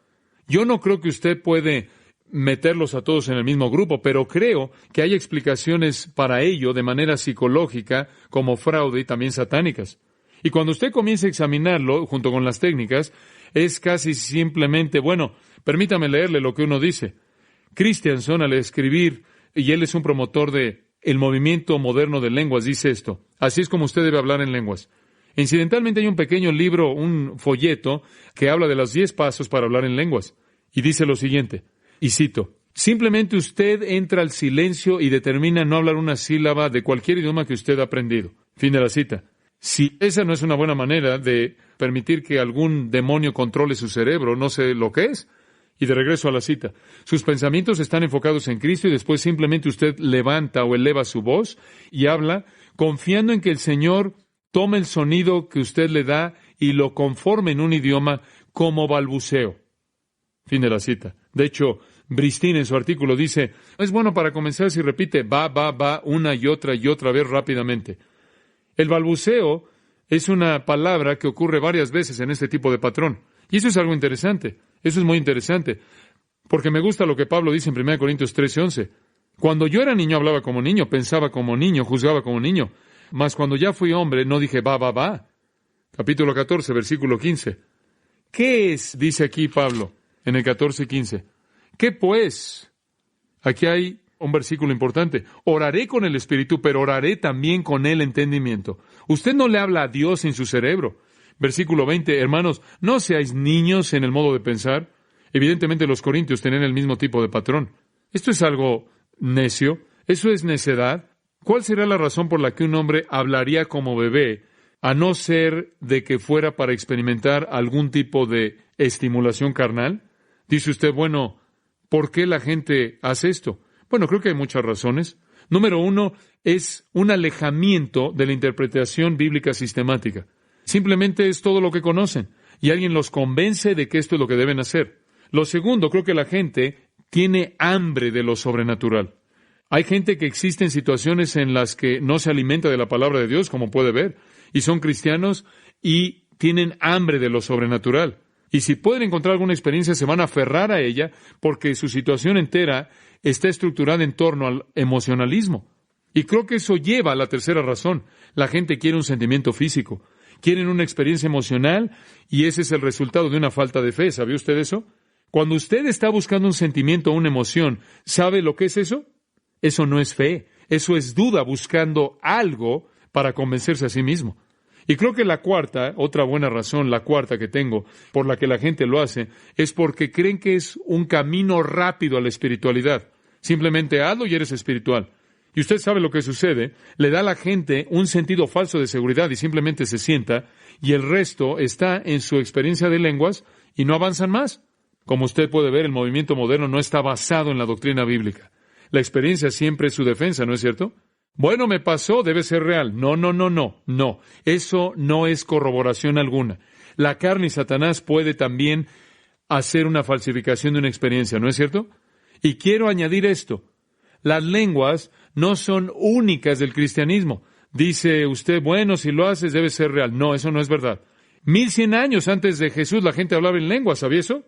Yo no creo que usted puede meterlos a todos en el mismo grupo, pero creo que hay explicaciones para ello de manera psicológica, como fraude y también satánicas. Y cuando usted comienza a examinarlo, junto con las técnicas, es casi simplemente, bueno, permítame leerle lo que uno dice. Christensen, al escribir, y él es un promotor de el movimiento moderno de lenguas, dice esto: así es como usted debe hablar en lenguas. Incidentalmente hay un pequeño libro, un folleto, que habla de los 10 pasos para hablar en lenguas. Y dice lo siguiente, y cito: simplemente usted entra al silencio y determina no hablar una sílaba de cualquier idioma que usted ha aprendido. Fin de la cita. Si esa no es una buena manera de permitir que algún demonio controle su cerebro, no sé lo que es. Y de regreso a la cita. Sus pensamientos están enfocados en Cristo y después simplemente usted levanta o eleva su voz y habla confiando en que el Señor tome el sonido que usted le da y lo conforme en un idioma como balbuceo. Fin de la cita. De hecho, Bristin en su artículo dice, es bueno para comenzar si repite va, una y otra vez rápidamente. El balbuceo es una palabra que ocurre varias veces en este tipo de patrón. Y eso es algo interesante. Eso es muy interesante. Porque me gusta lo que Pablo dice en 1 Corintios 13:11. Cuando yo era niño hablaba como niño, pensaba como niño, juzgaba como niño. Mas cuando ya fui hombre no dije va. Capítulo 14, versículo 15. ¿Qué es? Dice aquí Pablo en el 14:15. ¿Qué pues? Aquí hay un versículo importante. Oraré con el Espíritu, pero oraré también con el entendimiento. Usted no le habla a Dios en su cerebro. Versículo 20, hermanos, no seáis niños en el modo de pensar. Evidentemente los corintios tenían el mismo tipo de patrón. Esto es algo necio, eso es necedad. ¿Cuál será la razón por la que un hombre hablaría como bebé, a no ser de que fuera para experimentar algún tipo de estimulación carnal? Dice usted, bueno, ¿por qué la gente hace esto? Bueno, creo que hay muchas razones. Número 1, es un alejamiento de la interpretación bíblica sistemática. Simplemente es todo lo que conocen, y alguien los convence de que esto es lo que deben hacer. Lo segundo, creo que la gente tiene hambre de lo sobrenatural. Hay gente que existe en situaciones en las que no se alimenta de la palabra de Dios, como puede ver, y son cristianos y tienen hambre de lo sobrenatural. Y si pueden encontrar alguna experiencia, se van a aferrar a ella, porque su situación entera está estructurada en torno al emocionalismo. Y creo que eso lleva a la tercera razón. La gente quiere un sentimiento físico. Quieren una experiencia emocional y ese es el resultado de una falta de fe. ¿Sabía usted eso? Cuando usted está buscando un sentimiento o una emoción, ¿sabe lo que es eso? Eso no es fe. Eso es duda buscando algo para convencerse a sí mismo. Y creo que la cuarta, otra buena razón, la cuarta que tengo, por la que la gente lo hace, es porque creen que es un camino rápido a la espiritualidad. Simplemente hazlo y eres espiritual. Y usted sabe lo que sucede, le da a la gente un sentido falso de seguridad y simplemente se sienta, y el resto está en su experiencia de lenguas y no avanzan más. Como usted puede ver, el movimiento moderno no está basado en la doctrina bíblica. La experiencia siempre es su defensa, ¿no es cierto? Bueno, me pasó, debe ser real. No. Eso no es corroboración alguna. La carne y Satanás puede también hacer una falsificación de una experiencia, ¿no es cierto? Y quiero añadir esto. Las lenguas no son únicas del cristianismo. Dice usted, bueno, si lo haces debe ser real. No, eso no es verdad. 1100 años antes de Jesús la gente hablaba en lengua, ¿sabía eso?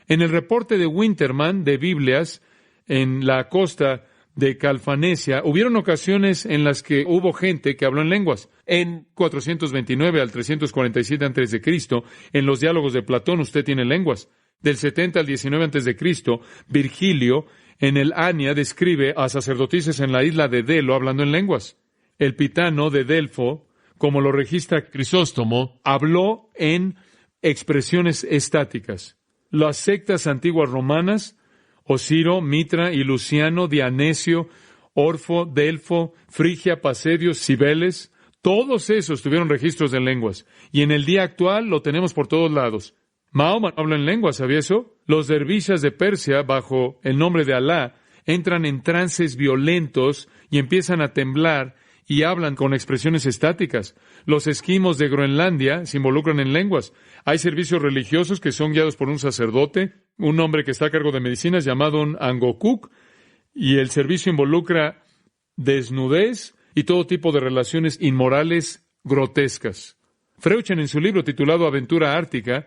En el reporte de Winterman de Biblias en la costa de Calfanesia, hubieron ocasiones en las que hubo gente que habló en lenguas. En 429 al 347 antes de Cristo, en los diálogos de Platón usted tiene lenguas. Del 70 al 19 antes de Cristo, Virgilio en el Ania describe a sacerdotisas en la isla de Delo hablando en lenguas. El Pitano de Delfo, como lo registra Crisóstomo, habló en expresiones estáticas. Las sectas antiguas romanas, Osiro, Mitra y Luciano, Dianesio, Orfo, Delfo, Frigia, Pasedio, Cibeles, todos esos tuvieron registros de lenguas. Y en el día actual lo tenemos por todos lados. Mahoma habla en lenguas, ¿sabía eso? Los dervishas de Persia, bajo el nombre de Alá, entran en trances violentos y empiezan a temblar y hablan con expresiones estáticas. Los esquimos de Groenlandia se involucran en lenguas. Hay servicios religiosos que son guiados por un sacerdote, un hombre que está a cargo de medicinas llamado un Angokuk, y el servicio involucra desnudez y todo tipo de relaciones inmorales grotescas. Freuchen, en su libro titulado Aventura Ártica,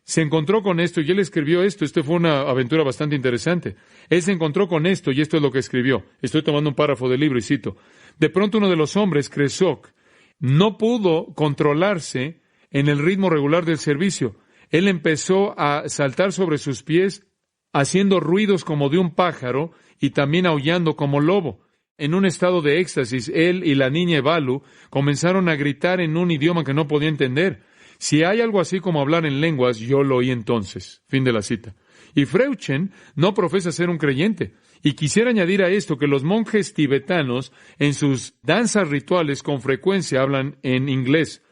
se encontró con esto y él escribió esto. Esta fue una aventura bastante interesante. Él se encontró con esto y esto es lo que escribió. Estoy tomando un párrafo del libro y cito. De pronto uno de los hombres, Kresok, no pudo controlarse en el ritmo regular del servicio. Él empezó a saltar sobre sus pies, haciendo ruidos como de un pájaro y también aullando como lobo. En un estado de éxtasis, él y la niña Evalu comenzaron a gritar en un idioma que no podía entender. Si hay algo así como hablar en lenguas, yo lo oí entonces. Fin de la cita. Y Freuchen no profesa ser un creyente. Y quisiera añadir a esto que los monjes tibetanos en sus danzas rituales con frecuencia hablan en inglés.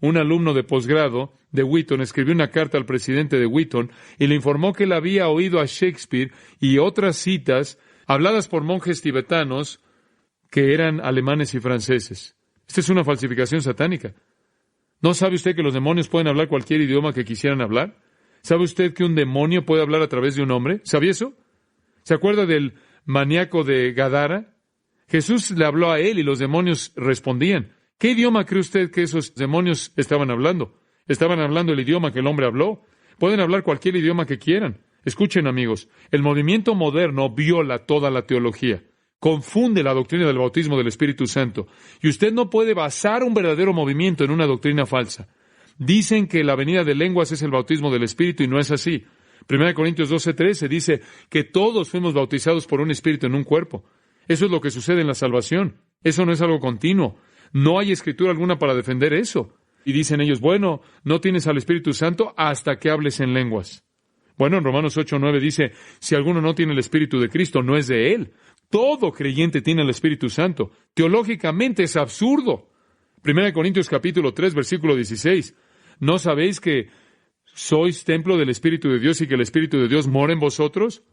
Un alumno de posgrado de Wheaton escribió una carta al presidente de Wheaton y le informó que él había oído a Shakespeare y otras citas habladas por monjes tibetanos que eran alemanes y franceses. Esta es una falsificación satánica. ¿No sabe usted que los demonios pueden hablar cualquier idioma que quisieran hablar? ¿Sabe usted que un demonio puede hablar a través de un hombre? ¿Sabía eso? ¿Se acuerda del maníaco de Gadara? Jesús le habló a él y los demonios respondían. ¿Qué idioma cree usted que esos demonios estaban hablando? Estaban hablando el idioma que el hombre habló. Pueden hablar cualquier idioma que quieran. Escuchen, amigos, el movimiento moderno viola toda la teología. Confunde la doctrina del bautismo del Espíritu Santo. Y usted no puede basar un verdadero movimiento en una doctrina falsa. Dicen que la venida de lenguas es el bautismo del Espíritu y no es así. 1 Corintios 12:13 dice que todos fuimos bautizados por un Espíritu en un cuerpo. Eso es lo que sucede en la salvación. Eso no es algo continuo. No hay escritura alguna para defender eso. Y dicen ellos, bueno, no tienes al Espíritu Santo hasta que hables en lenguas. Bueno, en Romanos 8:9 dice, si alguno no tiene el Espíritu de Cristo, no es de él. Todo creyente tiene el Espíritu Santo. Teológicamente es absurdo. 1 Corintios capítulo 3, versículo 16. ¿No sabéis que sois templo del Espíritu de Dios y que el Espíritu de Dios mora en vosotros?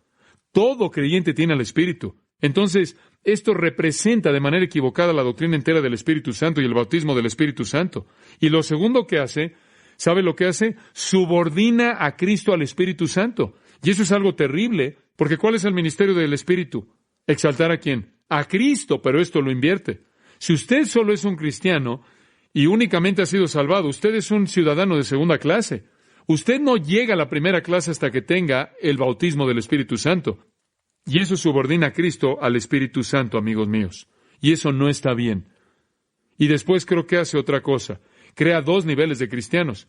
Todo creyente tiene el Espíritu. Entonces, esto representa de manera equivocada la doctrina entera del Espíritu Santo y el bautismo del Espíritu Santo. Y lo segundo que hace, ¿sabe lo que hace? Subordina a Cristo al Espíritu Santo. Y eso es algo terrible, porque ¿cuál es el ministerio del Espíritu? ¿Exaltar a quién? A Cristo, pero esto lo invierte. Si usted solo es un cristiano y únicamente ha sido salvado, usted es un ciudadano de segunda clase. Usted no llega a la primera clase hasta que tenga el bautismo del Espíritu Santo. Y eso subordina a Cristo al Espíritu Santo, amigos míos. Y eso no está bien. Y después creo que hace otra cosa. Crea dos niveles de cristianos.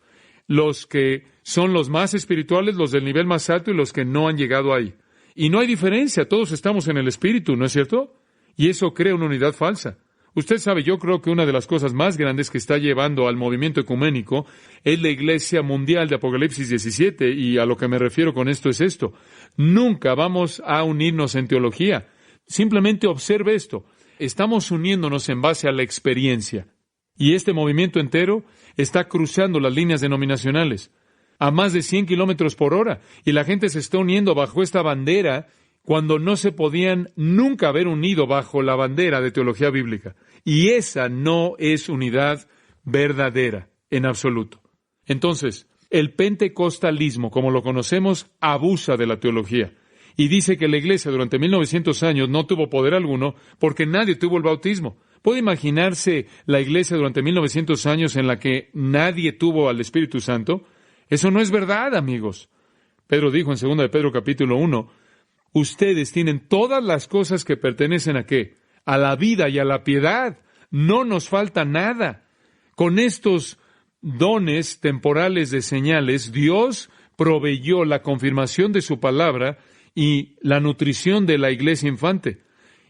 Los que son los más espirituales, los del nivel más alto y los que no han llegado ahí. Y no hay diferencia, todos estamos en el Espíritu, ¿no es cierto? Y eso crea una unidad falsa. Usted sabe, yo creo que una de las cosas más grandes que está llevando al movimiento ecuménico es la Iglesia Mundial de Apocalipsis 17, y a lo que me refiero con esto es esto. Nunca vamos a unirnos en teología. Simplemente observe esto. Estamos uniéndonos en base a la experiencia. Y este movimiento entero está cruzando las líneas denominacionales a más de 100 kilómetros por hora, y la gente se está uniendo bajo esta bandera cuando no se podían nunca haber unido bajo la bandera de teología bíblica. Y esa no es unidad verdadera, en absoluto. Entonces, el pentecostalismo, como lo conocemos, abusa de la teología. Y dice que la iglesia durante 1900 años no tuvo poder alguno porque nadie tuvo el bautismo. ¿Puede imaginarse la iglesia durante 1900 años en la que nadie tuvo al Espíritu Santo? Eso no es verdad, amigos. Pedro dijo en 2 de Pedro capítulo 1, ustedes tienen todas las cosas que pertenecen ¿a qué? A la vida y a la piedad. No nos falta nada. Con estos dones temporales de señales, Dios proveyó la confirmación de su palabra y la nutrición de la iglesia infante.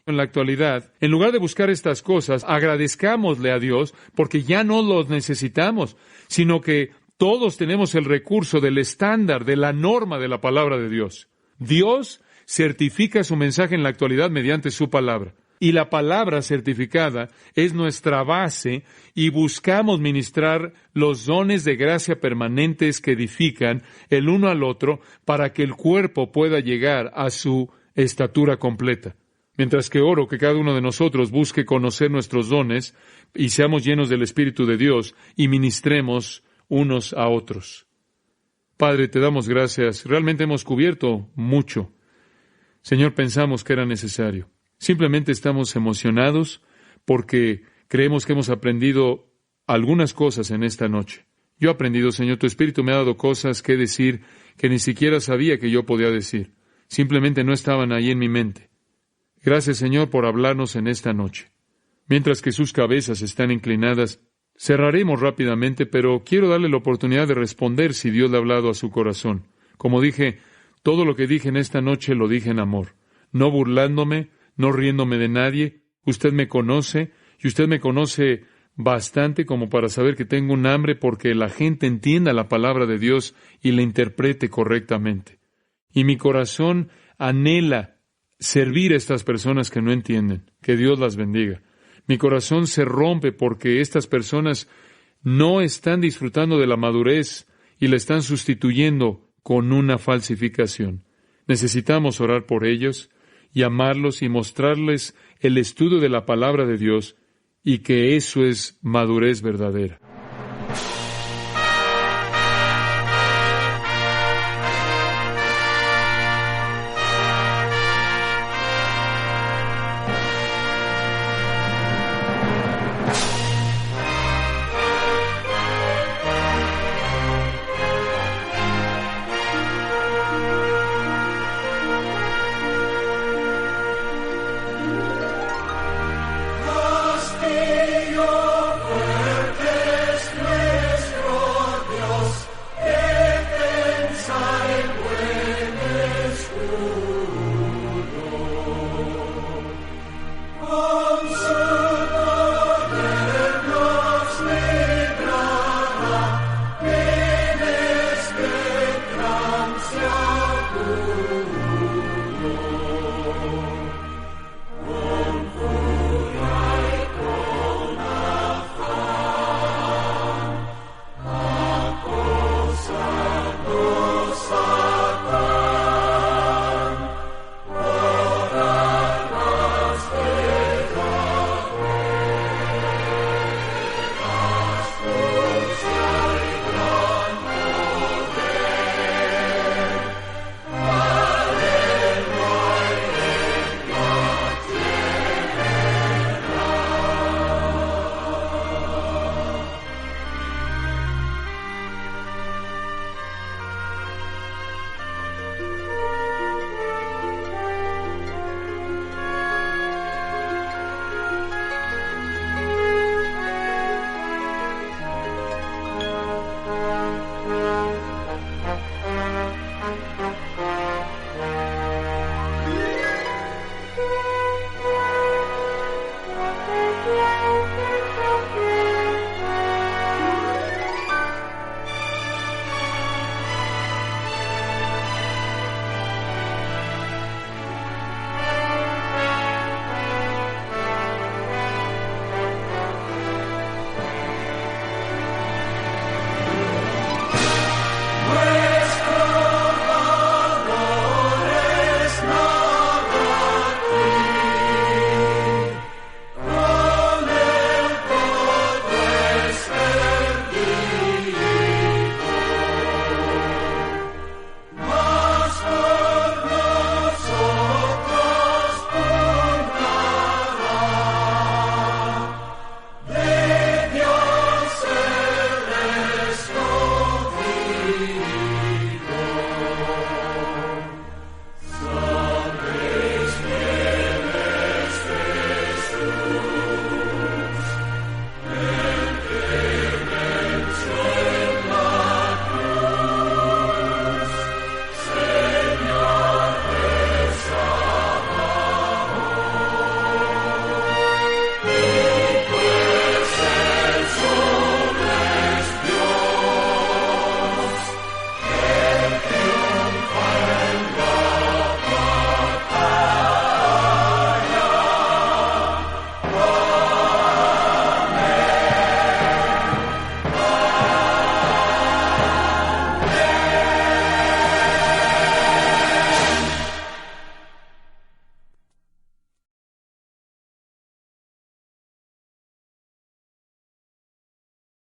En la actualidad, en lugar de buscar estas cosas, agradezcámosle a Dios porque ya no los necesitamos, sino que todos tenemos el recurso del estándar, de la norma de la palabra de Dios. Dios certifica su mensaje en la actualidad mediante su palabra. Y la palabra certificada es nuestra base y buscamos ministrar los dones de gracia permanentes que edifican el uno al otro para que el cuerpo pueda llegar a su estatura completa. Mientras que oro que cada uno de nosotros busque conocer nuestros dones y seamos llenos del Espíritu de Dios y ministremos unos a otros. Padre, te damos gracias. Realmente hemos cubierto mucho. Señor, pensamos que era necesario. Simplemente estamos emocionados porque creemos que hemos aprendido algunas cosas en esta noche. Yo he aprendido, Señor, tu Espíritu me ha dado cosas que decir que ni siquiera sabía que yo podía decir. Simplemente no estaban ahí en mi mente. Gracias, Señor, por hablarnos en esta noche. Mientras que sus cabezas están inclinadas, cerraremos rápidamente, pero quiero darle la oportunidad de responder si Dios le ha hablado a su corazón. Como dije, todo lo que dije en esta noche lo dije en amor, no burlándome, no riéndome de nadie. Usted me conoce, y usted me conoce bastante como para saber que tengo un hambre porque la gente entienda la palabra de Dios y la interprete correctamente. Y mi corazón anhela servir a estas personas que no entienden. Que Dios las bendiga. Mi corazón se rompe porque estas personas no están disfrutando de la madurez y la están sustituyendo con una falsificación. Necesitamos orar por ellos y amarlos y mostrarles el estudio de la palabra de Dios y que eso es madurez verdadera.